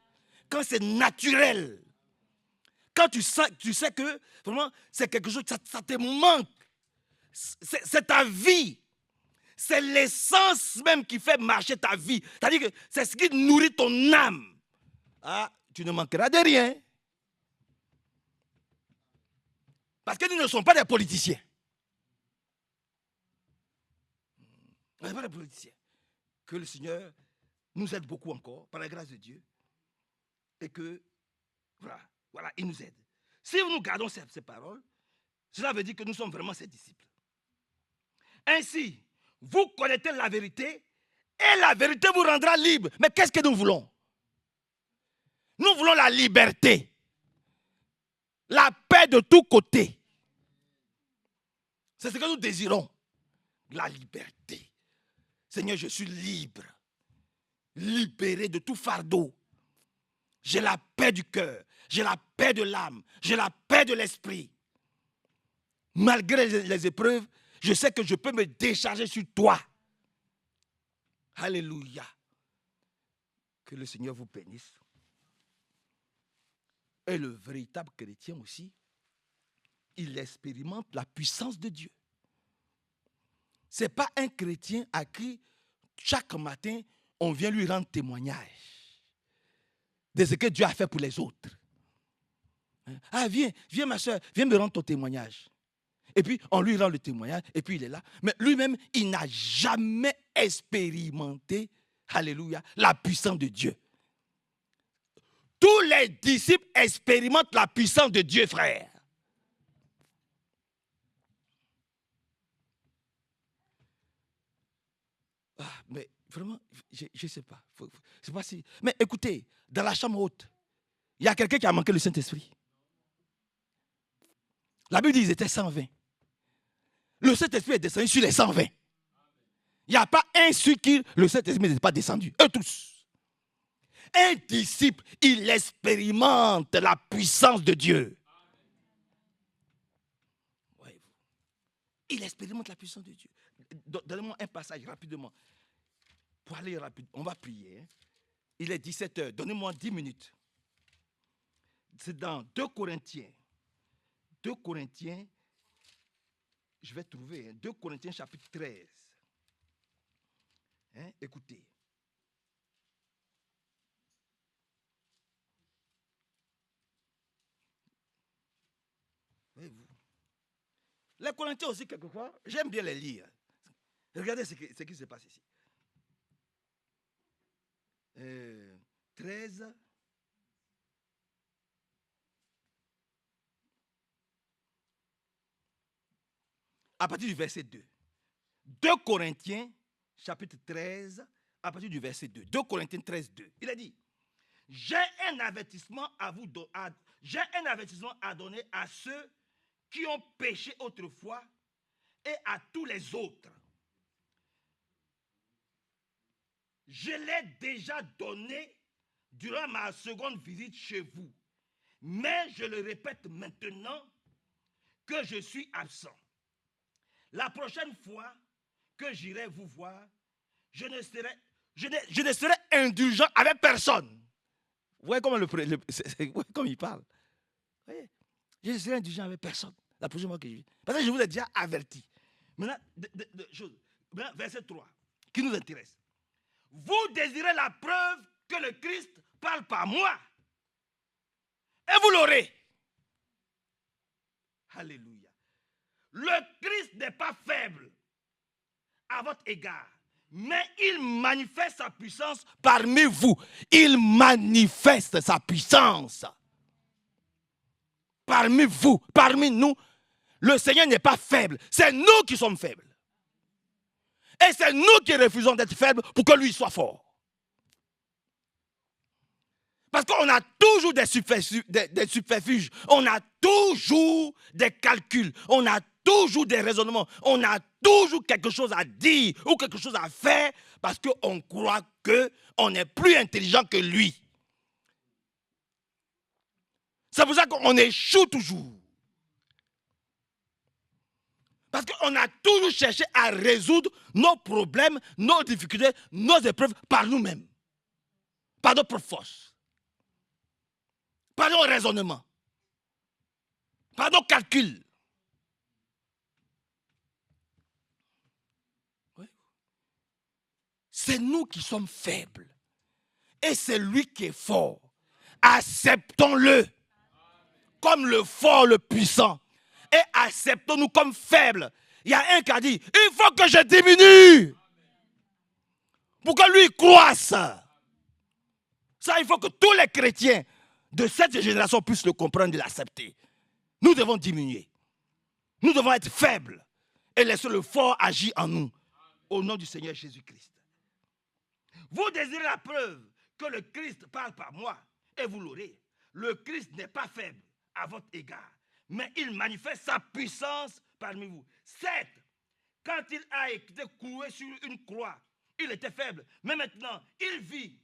Quand c'est naturel. Quand tu sais que vraiment c'est quelque chose, ça te manque. C'est ta vie. C'est l'essence même qui fait marcher ta vie. C'est-à-dire que c'est ce qui nourrit ton âme. Ah, tu ne manqueras de rien. Parce que nous ne sommes pas des politiciens. Nous ne sommes pas des politiciens. Que le Seigneur nous aide beaucoup encore, par la grâce de Dieu. Et que, voilà, il nous aide. Si nous gardons ces paroles, cela veut dire que nous sommes vraiment ses disciples. Ainsi, vous connaissez la vérité et la vérité vous rendra libre. Mais qu'est-ce que nous voulons? Nous voulons la liberté, la paix de tous côtés. C'est ce que nous désirons, la liberté. Seigneur, je suis libre, libéré de tout fardeau. J'ai la paix du cœur, j'ai la paix de l'âme, j'ai la paix de l'esprit. Malgré les épreuves, je sais que je peux me décharger sur toi. Alléluia. Que le Seigneur vous bénisse. Et le véritable chrétien aussi, il expérimente la puissance de Dieu. Ce n'est pas un chrétien à qui chaque matin on vient lui rendre témoignage de ce que Dieu a fait pour les autres. Ah, viens ma soeur, viens me rendre ton témoignage. Et puis, on lui rend le témoignage, et puis il est là. Mais lui-même, il n'a jamais expérimenté, alléluia, la puissance de Dieu. Tous les disciples expérimentent la puissance de Dieu, frère. Mais vraiment, je ne sais pas. C'est pas si. Mais écoutez, dans la chambre haute, il y a quelqu'un qui a manqué le Saint-Esprit. La Bible dit qu'ils étaient 120. Le Saint-Esprit est descendu sur les 120. Il n'y a pas un sur qui le Saint-Esprit n'est pas descendu. Eux tous. Un disciple, il expérimente la puissance de Dieu. Il expérimente la puissance de Dieu. Donnez-moi un passage rapidement. Pour aller rapide, on va prier. Hein. Il est 17h. Donnez-moi 10 minutes. C'est dans 2 Corinthiens. 2 Corinthiens. Je vais trouver. Hein, 2 Corinthiens chapitre 13. Hein, écoutez. Voyez-vous. Les Corinthiens aussi, quelquefois, j'aime bien les lire. Regardez ce qui se passe ici. 13. À partir du verset 2. 2 Corinthiens, chapitre 13, à partir du verset 2. 2 Corinthiens 13, 2. Il a dit, j'ai un avertissement à vous donner, j'ai un avertissement à donner à ceux qui ont péché autrefois et à tous les autres. Je l'ai déjà donné durant ma seconde visite chez vous. Mais je le répète maintenant que je suis absent. La prochaine fois que j'irai vous voir, je ne serai indulgent avec personne. Vous voyez comment il parle. Vous voyez? Je ne serai indulgent avec personne. La prochaine fois que je viens. Parce que je vous ai déjà averti. Maintenant, maintenant, verset 3, qui nous intéresse. Vous désirez la preuve que le Christ parle par moi. Et vous l'aurez. Alléluia. Le Christ n'est pas faible à votre égard, mais il manifeste sa puissance parmi vous. Il manifeste sa puissance parmi vous, parmi nous. Le Seigneur n'est pas faible, c'est nous qui sommes faibles. Et c'est nous qui refusons d'être faibles pour que lui soit fort. Parce qu'on a toujours des subterfuges, on a toujours des calculs, on a toujours des raisonnements, on a toujours quelque chose à dire ou quelque chose à faire parce qu'on croit qu'on est plus intelligent que lui. C'est pour ça qu'on échoue toujours. Parce qu'on a toujours cherché à résoudre nos problèmes, nos difficultés, nos épreuves par nous-mêmes. Par notre force. Par nos raisonnements. Par nos calculs. Oui. C'est nous qui sommes faibles. Et c'est lui qui est fort. Acceptons-le comme le fort, le puissant. Et acceptons-nous comme faibles. Il y a un qui a dit, il faut que je diminue pour que lui croisse. Ça, il faut que tous les chrétiens de cette génération puissent le comprendre et l'accepter. Nous devons diminuer. Nous devons être faibles et laisser le fort agir en nous. Au nom du Seigneur Jésus-Christ. Vous désirez la preuve que le Christ parle par moi et vous l'aurez. Le Christ n'est pas faible à votre égard, mais il manifeste sa puissance parmi vous. Certes, quand il a été cloué sur une croix, il était faible, mais maintenant, il vit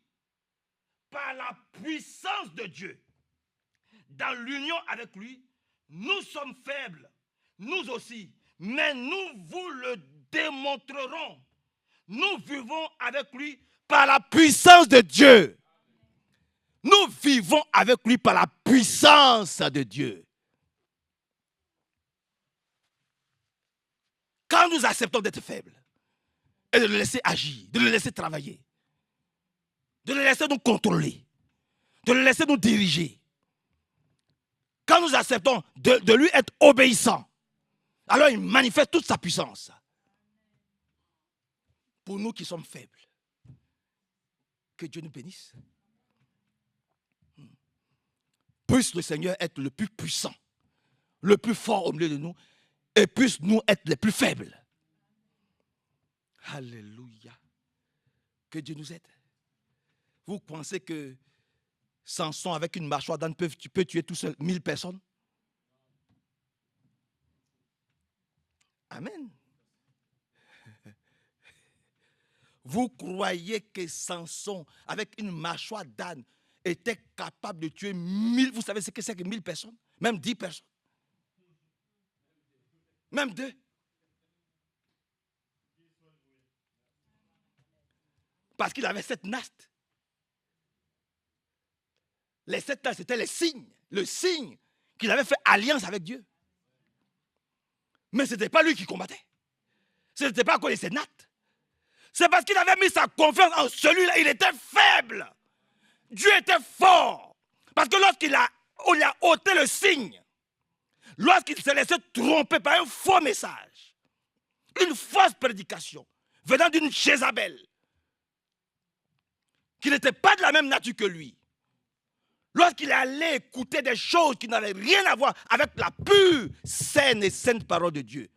par la puissance de Dieu. Dans l'union avec lui, nous sommes faibles, nous aussi, mais nous vous le démontrerons. Nous vivons avec lui par la puissance de Dieu. Nous vivons avec lui par la puissance de Dieu. Quand nous acceptons d'être faibles et de le laisser agir, de le laisser travailler, de le laisser nous contrôler, de le laisser nous diriger, quand nous acceptons de lui être obéissant, alors il manifeste toute sa puissance. Pour nous qui sommes faibles, que Dieu nous bénisse. Puisse le Seigneur être le plus puissant, le plus fort au milieu de nous, et puisse nous être les plus faibles. Alléluia. Que Dieu nous aide. Vous pensez que Samson, avec une mâchoire d'âne, peut tuer tout seul 1000 personnes? Amen. Vous croyez que Samson, avec une mâchoire d'âne, était capable de tuer 1000? Vous savez ce que c'est que 1000 personnes? Même 10 personnes? Même 2? Parce qu'il avait 7 nastes. Les 7 nastes, c'était les signes. Le signe qu'il avait fait alliance avec Dieu. Mais ce n'était pas lui qui combattait. Ce n'était pas à cause de ses nattes. C'est parce qu'il avait mis sa confiance en celui-là. Il était faible. Dieu était fort. Parce que lorsqu'il a ôté le signe, lorsqu'il s'est laissé tromper par un faux message, une fausse prédication venant d'une Jézabel, qui n'était pas de la même nature que lui, lorsqu'il allait écouter des choses qui n'avaient rien à voir avec la pure, saine et sainte parole de Dieu,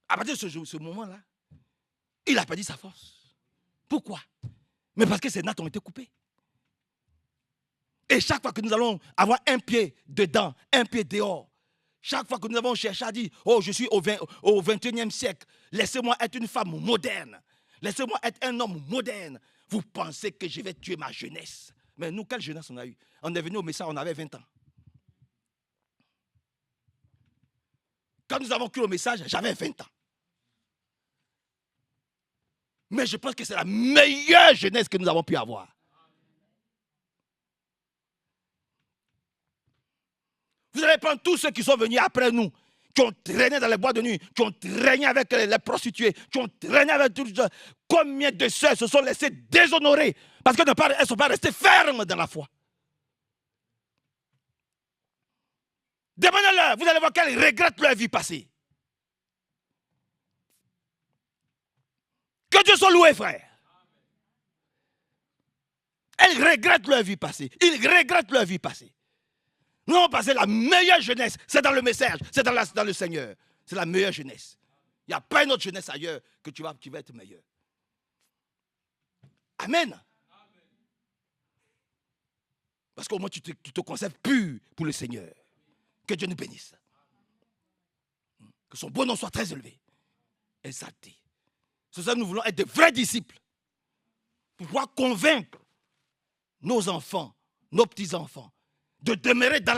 à partir de ce moment-là, il a perdu sa force. Pourquoi? Mais parce que ses nattes ont été coupées. Et chaque fois que nous allons avoir un pied dedans, un pied dehors, chaque fois que nous avons cherché à dire, oh, je suis au 21e siècle, laissez-moi être une femme moderne, laissez-moi être un homme moderne, vous pensez que je vais tuer ma jeunesse. Mais nous, quelle jeunesse on a eu? On est venu au message, on avait 20 ans. Quand nous avons cru au message, j'avais 20 ans. Mais je pense que c'est la meilleure jeunesse que nous avons pu avoir. Vous allez prendre tous ceux qui sont venus après nous, qui ont traîné dans les boîtes de nuit, qui ont traîné avec les prostituées, qui ont traîné avec tout ça. Combien de sœurs se sont laissées déshonorer parce qu'elles ne sont pas restées fermes dans la foi. Demandez-leur, vous allez voir qu'elles regrettent leur vie passée. Que Dieu soit loué, frère. Elles regrettent leur vie passée. Ils regrettent leur vie passée. Nous avons passé la meilleure jeunesse. C'est dans le message. C'est dans le Seigneur. C'est la meilleure jeunesse. Il n'y a pas une autre jeunesse ailleurs que tu vas être meilleur. Amen. Parce qu'au moins tu te conserves pur pour le Seigneur. Que Dieu nous bénisse. Que son bon nom soit très élevé. Exalté. C'est ça que nous voulons être de vrais disciples. Pour pouvoir convaincre nos enfants, nos petits-enfants, de demeurer dans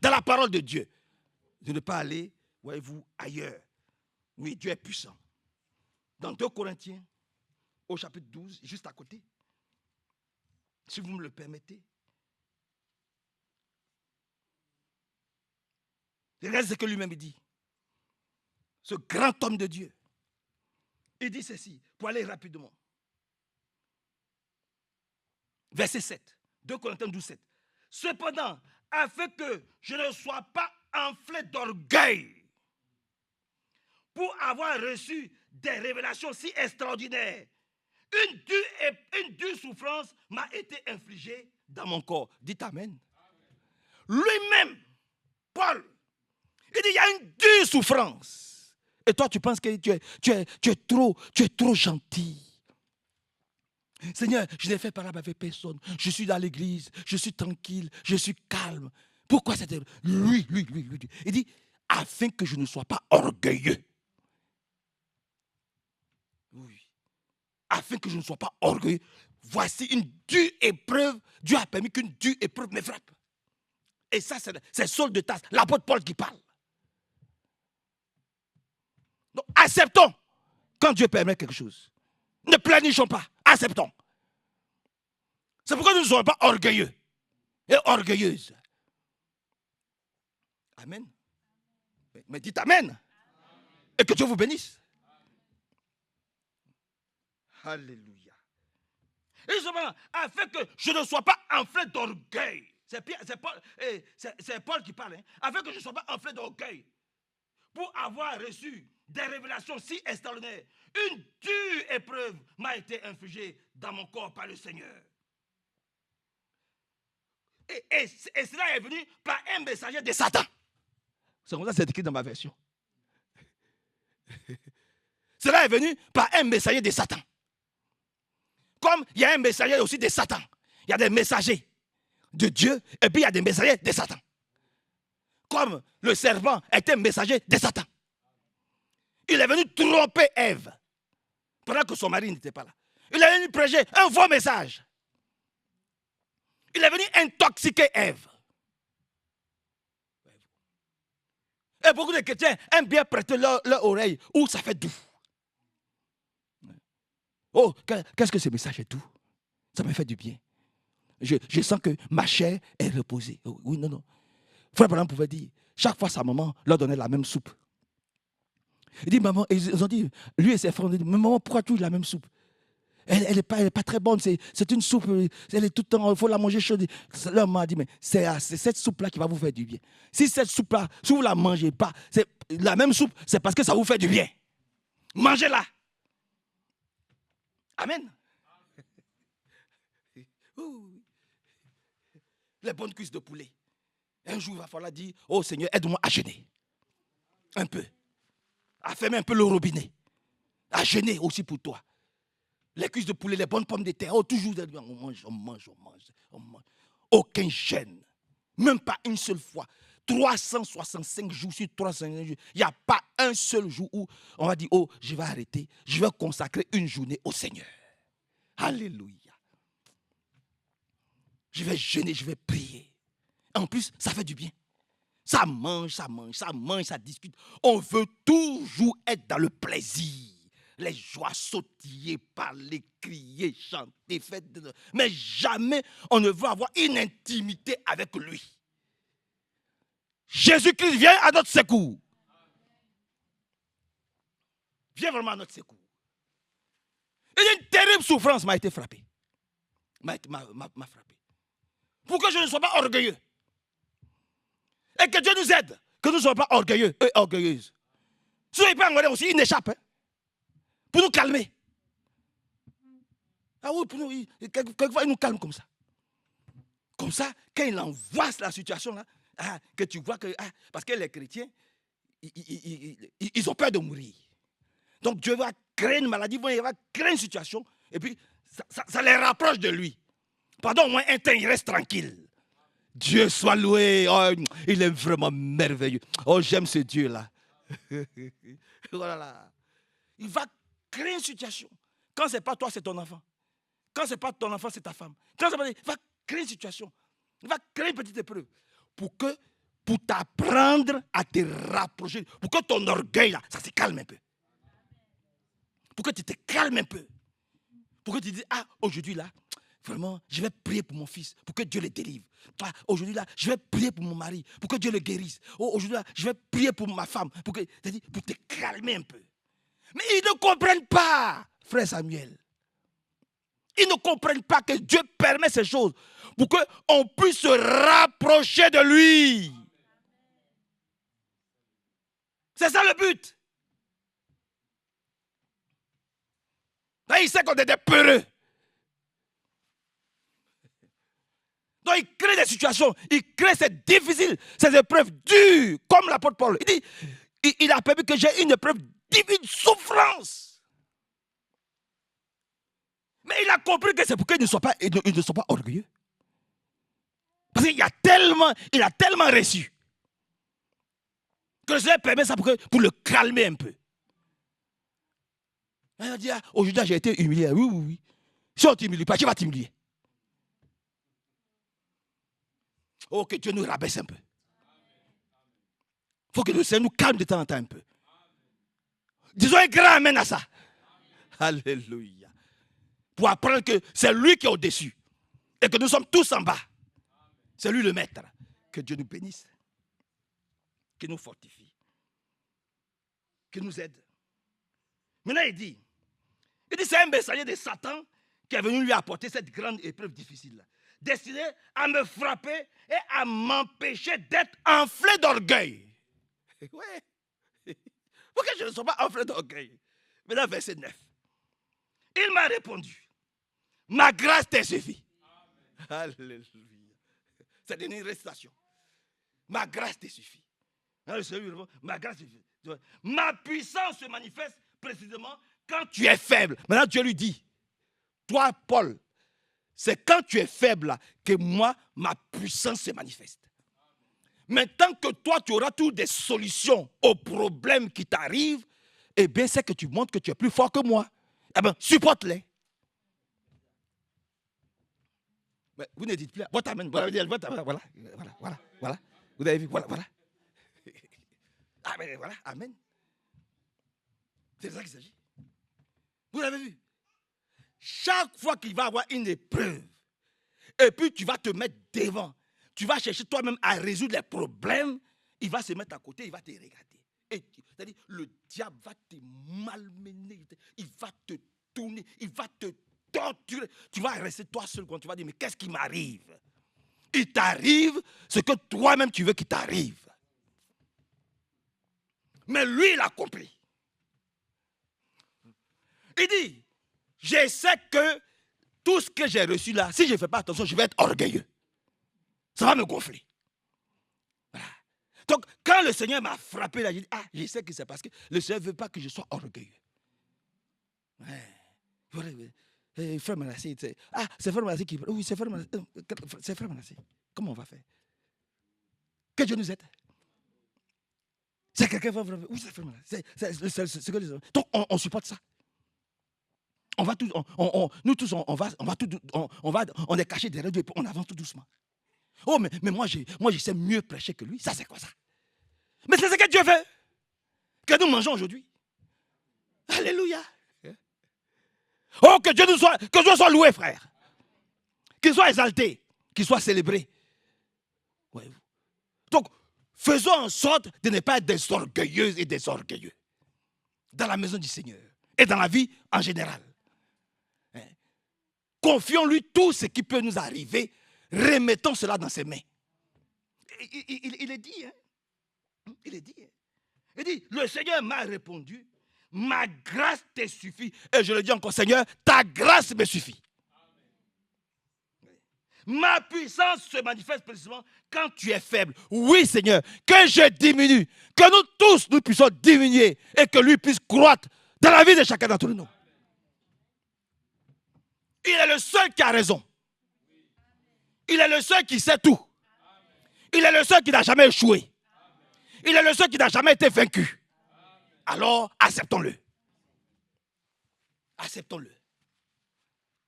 la parole de Dieu. De ne pas aller, voyez-vous, ailleurs. Oui, Dieu est puissant. Dans 2 Corinthiens, au chapitre 12, juste à côté, si vous me le permettez. Regardez ce que lui-même dit. Ce grand homme de Dieu. Il dit ceci, pour aller rapidement. Verset 7. 2 Corinthiens 12, 7. Cependant, afin que je ne sois pas enflé d'orgueil, pour avoir reçu des révélations si extraordinaires, une dure souffrance m'a été infligée dans mon corps. Dites Amen. Lui-même, Paul, il dit il y a une dure souffrance. Et toi, tu penses que tu es trop gentil. Seigneur, je n'ai fait parole avec personne. Je suis dans l'église, je suis tranquille, je suis calme. Pourquoi c'était lui. Il dit, afin que je ne sois pas orgueilleux. Oui. Afin que je ne sois pas orgueilleux. Voici une dure épreuve. Dieu a permis qu'une dure épreuve me frappe. Et ça, c'est Saul de Tarse, l'apôtre Paul qui parle. Donc, acceptons quand Dieu permet quelque chose. Ne planifions pas, acceptons. C'est pourquoi nous ne sommes pas orgueilleux et orgueilleuses. Amen. Mais dites Amen. Et que Dieu vous bénisse. Alléluia. Et justement, afin que je ne sois pas enflé d'orgueil. C'est Paul qui parle. Hein, afin que je ne sois pas enflé d'orgueil. Pour avoir reçu des révélations si extraordinaires. Une dure épreuve m'a été infligée dans mon corps par le Seigneur. Et cela est venu par un messager de Satan. C'est comme ça que c'est écrit dans ma version. cela est venu par un messager de Satan. Comme il y a un messager aussi de Satan. Il y a des messagers de Dieu et puis il y a des messagers de Satan. Comme le serpent était un messager de Satan. Il est venu tromper Ève pendant que son mari n'était pas là. Il est venu prêcher un faux message. Il est venu intoxiquer Ève. Et beaucoup de chrétiens aiment bien prêter leur oreille où ça fait doux. Oh, qu'est-ce que ce message est doux? Ça me fait du bien. Je sens que ma chair est reposée. Oh, oui, non. Frère Branham pouvait dire, chaque fois sa maman leur donnait la même soupe. Il dit, maman, ils ont dit, lui et ses frères ont dit, mais maman, pourquoi toujours la même soupe? Elle n'est pas très bonne, c'est une soupe, elle est tout le temps, il faut la manger chaude. Leur maman a dit, mais c'est cette soupe-là qui va vous faire du bien. Si cette soupe-là, si vous ne la mangez pas, c'est la même soupe, c'est parce que ça vous fait du bien. Mangez-la. Amen. Les bonnes cuisses de poulet. Un jour, il va falloir dire, oh Seigneur, aide-moi à jeûner. Un peu. À fermer un peu le robinet. À jeûner aussi pour toi. Les cuisses de poulet, les bonnes pommes de terre. Oh, toujours, on mange. Aucun jeûne. Même pas une seule fois. 365 jours sur 365 jours. Il n'y a pas un seul jour où on va dire, oh, je vais arrêter. Je vais consacrer une journée au Seigneur. Alléluia. Je vais jeûner, je vais prier. En plus, ça fait du bien. Ça mange, ça discute. On veut toujours être dans le plaisir. Les joies, sautiller, parler, crier, chanter, faire... Mais jamais on ne veut avoir une intimité avec lui. Jésus-Christ vient à notre secours. Viens vraiment à notre secours. Et une terrible souffrance m'a été frappée. M'a frappé. Pour que je ne sois pas orgueilleux. Et que Dieu nous aide. Que nous ne soyons pas orgueilleux et orgueilleuses. Si on n'est pas orgueilleux aussi, il n'échappe. Hein, pour nous calmer. Ah oui, pour nous, quelquefois, il nous calme comme ça. Comme ça, quand il envoie la situation là, que tu vois que... parce que les chrétiens, ils ont peur de mourir. Donc Dieu va créer une maladie, il va créer une situation, et puis ça les rapproche de lui. Pendant au moins un temps, ils restent tranquilles. Dieu soit loué. Oh, il est vraiment merveilleux. Oh, j'aime ce Dieu-là. Voilà. Il va créer une situation. Quand ce n'est pas toi, c'est ton enfant. Quand ce n'est pas ton enfant, c'est ta femme. Quand il va créer une situation. Il va créer une petite épreuve. Pour t'apprendre à te rapprocher. Pour que ton orgueil, là, ça se calme un peu. Pour que tu te calmes un peu. Pour que tu dises, aujourd'hui, là, vraiment, je vais prier pour mon fils, pour que Dieu le délivre. Aujourd'hui, là, je vais prier pour mon mari, pour que Dieu le guérisse. Aujourd'hui, là, je vais prier pour ma femme, pour te calmer un peu. Mais ils ne comprennent pas, frère Samuel. Ils ne comprennent pas que Dieu permet ces choses pour qu'on puisse se rapprocher de lui. C'est ça le but. Là, il sait qu'on est des peureux. Donc, il crée des situations, il crée ces difficiles, ces épreuves dures, comme l'apôtre Paul. Il dit, il a permis que j'ai une épreuve divine, souffrance. Mais il a compris que c'est pour qu'ils ne soient pas orgueilleux. Parce qu'il a tellement reçu que le Seigneur permet ça pour le calmer un peu. Il a dit, aujourd'hui j'ai été humilié. Oui. Si on ne t'humilie pas, qui va t'humilier? Oh, que Dieu nous rabaisse un peu. Il faut que le Seigneur nous calme de temps en temps un peu. Disons un grand amen à ça. Alléluia. Pour apprendre que c'est lui qui est au-dessus. Et que nous sommes tous en bas. C'est lui le maître. Que Dieu nous bénisse. Qu'il nous fortifie. Qu'il nous aide. Maintenant il dit c'est un messager de Satan qui est venu lui apporter cette grande épreuve difficile. Destiné à me frapper et à m'empêcher d'être enflé d'orgueil. Oui. Pourquoi je ne sois pas enflé d'orgueil? Maintenant, verset 9. Il m'a répondu, ma grâce te suffit. Alléluia. C'est une récitation. Ma grâce te suffit. Ma grâce te suffit. Ma puissance se manifeste précisément quand tu es faible. Maintenant, Dieu lui dit, toi, Paul, c'est quand tu es faible là, que moi, ma puissance se manifeste. Mais tant que toi, tu auras toutes des solutions aux problèmes qui t'arrivent, eh bien, c'est que tu montres que tu es plus fort que moi. Eh bien, supporte-les. Mais vous ne dites plus, votre amen, voilà. Vous avez vu, voilà. Ah, mais voilà, amen. C'est de ça qu'il s'agit. Vous l'avez vu. Chaque fois qu'il va avoir une épreuve, et puis tu vas te mettre devant, tu vas chercher toi-même à résoudre les problèmes, il va se mettre à côté, il va te regarder. C'est-à-dire, le diable va te malmener, il va te tourner, il va te torturer. Tu vas rester toi seul quand tu vas dire, mais qu'est-ce qui m'arrive? Il t'arrive ce que toi-même tu veux qu'il t'arrive. Mais lui, il a compris. Il dit, je sais que tout ce que j'ai reçu là, si je ne fais pas attention, je vais être orgueilleux. Ça va me gonfler. Voilà. Donc, quand le Seigneur m'a frappé là, j'ai dit, je sais que c'est parce que le Seigneur ne veut pas que je sois orgueilleux. Ouais. Frère Manassé, c'est Frère Manassé qui... Oui, c'est Frère Manassé. C'est Frère Manassé. Comment on va faire? Que Dieu nous aide. C'est quelqu'un... Oui, c'est Frère Manassé. Donc, on supporte ça. On va tout, nous tous, on est cachés derrière Dieu et on avance tout doucement. Oh, mais moi, je sais mieux prêcher que lui. Ça, c'est quoi ça? Mais c'est ce que Dieu veut. Que nous mangeons aujourd'hui. Alléluia. Oh, que Dieu soit loué, frère. Qu'il soit exalté. Qu'il soit célébré. Ouais. Donc, faisons en sorte de ne pas être des orgueilleuses et des orgueilleux. Dans la maison du Seigneur. Et dans la vie en général. Confions-lui tout ce qui peut nous arriver. Remettons cela dans ses mains. Il est dit, hein? Il est dit. Il dit, le Seigneur m'a répondu, ma grâce te suffit. Et je le dis encore, Seigneur, ta grâce me suffit. Ma puissance se manifeste précisément quand tu es faible. Oui, Seigneur, que je diminue, que nous tous, nous puissions diminuer et que lui puisse croître dans la vie de chacun d'entre nous. Il est le seul qui a raison. Il est le seul qui sait tout. Il est le seul qui n'a jamais échoué. Il est le seul qui n'a jamais été vaincu. Alors, acceptons-le. Acceptons-le.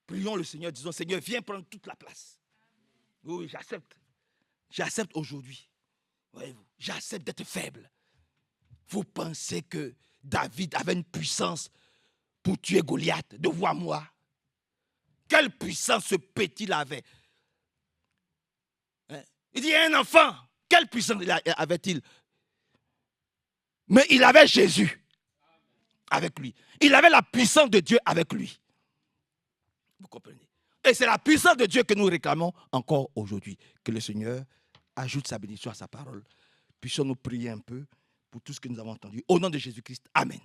Prions le Seigneur, disons, Seigneur, viens prendre toute la place. Oui, j'accepte. J'accepte aujourd'hui. Voyez-vous, j'accepte d'être faible. Vous pensez que David avait une puissance pour tuer Goliath, de vous à moi? Quelle puissance ce petit-là avait? Il dit, un enfant, quelle puissance avait-il? Mais il avait Jésus avec lui. Il avait la puissance de Dieu avec lui. Vous comprenez? Et c'est la puissance de Dieu que nous réclamons encore aujourd'hui. Que le Seigneur ajoute sa bénédiction à sa parole. Puissions-nous prier un peu pour tout ce que nous avons entendu. Au nom de Jésus-Christ. Amen.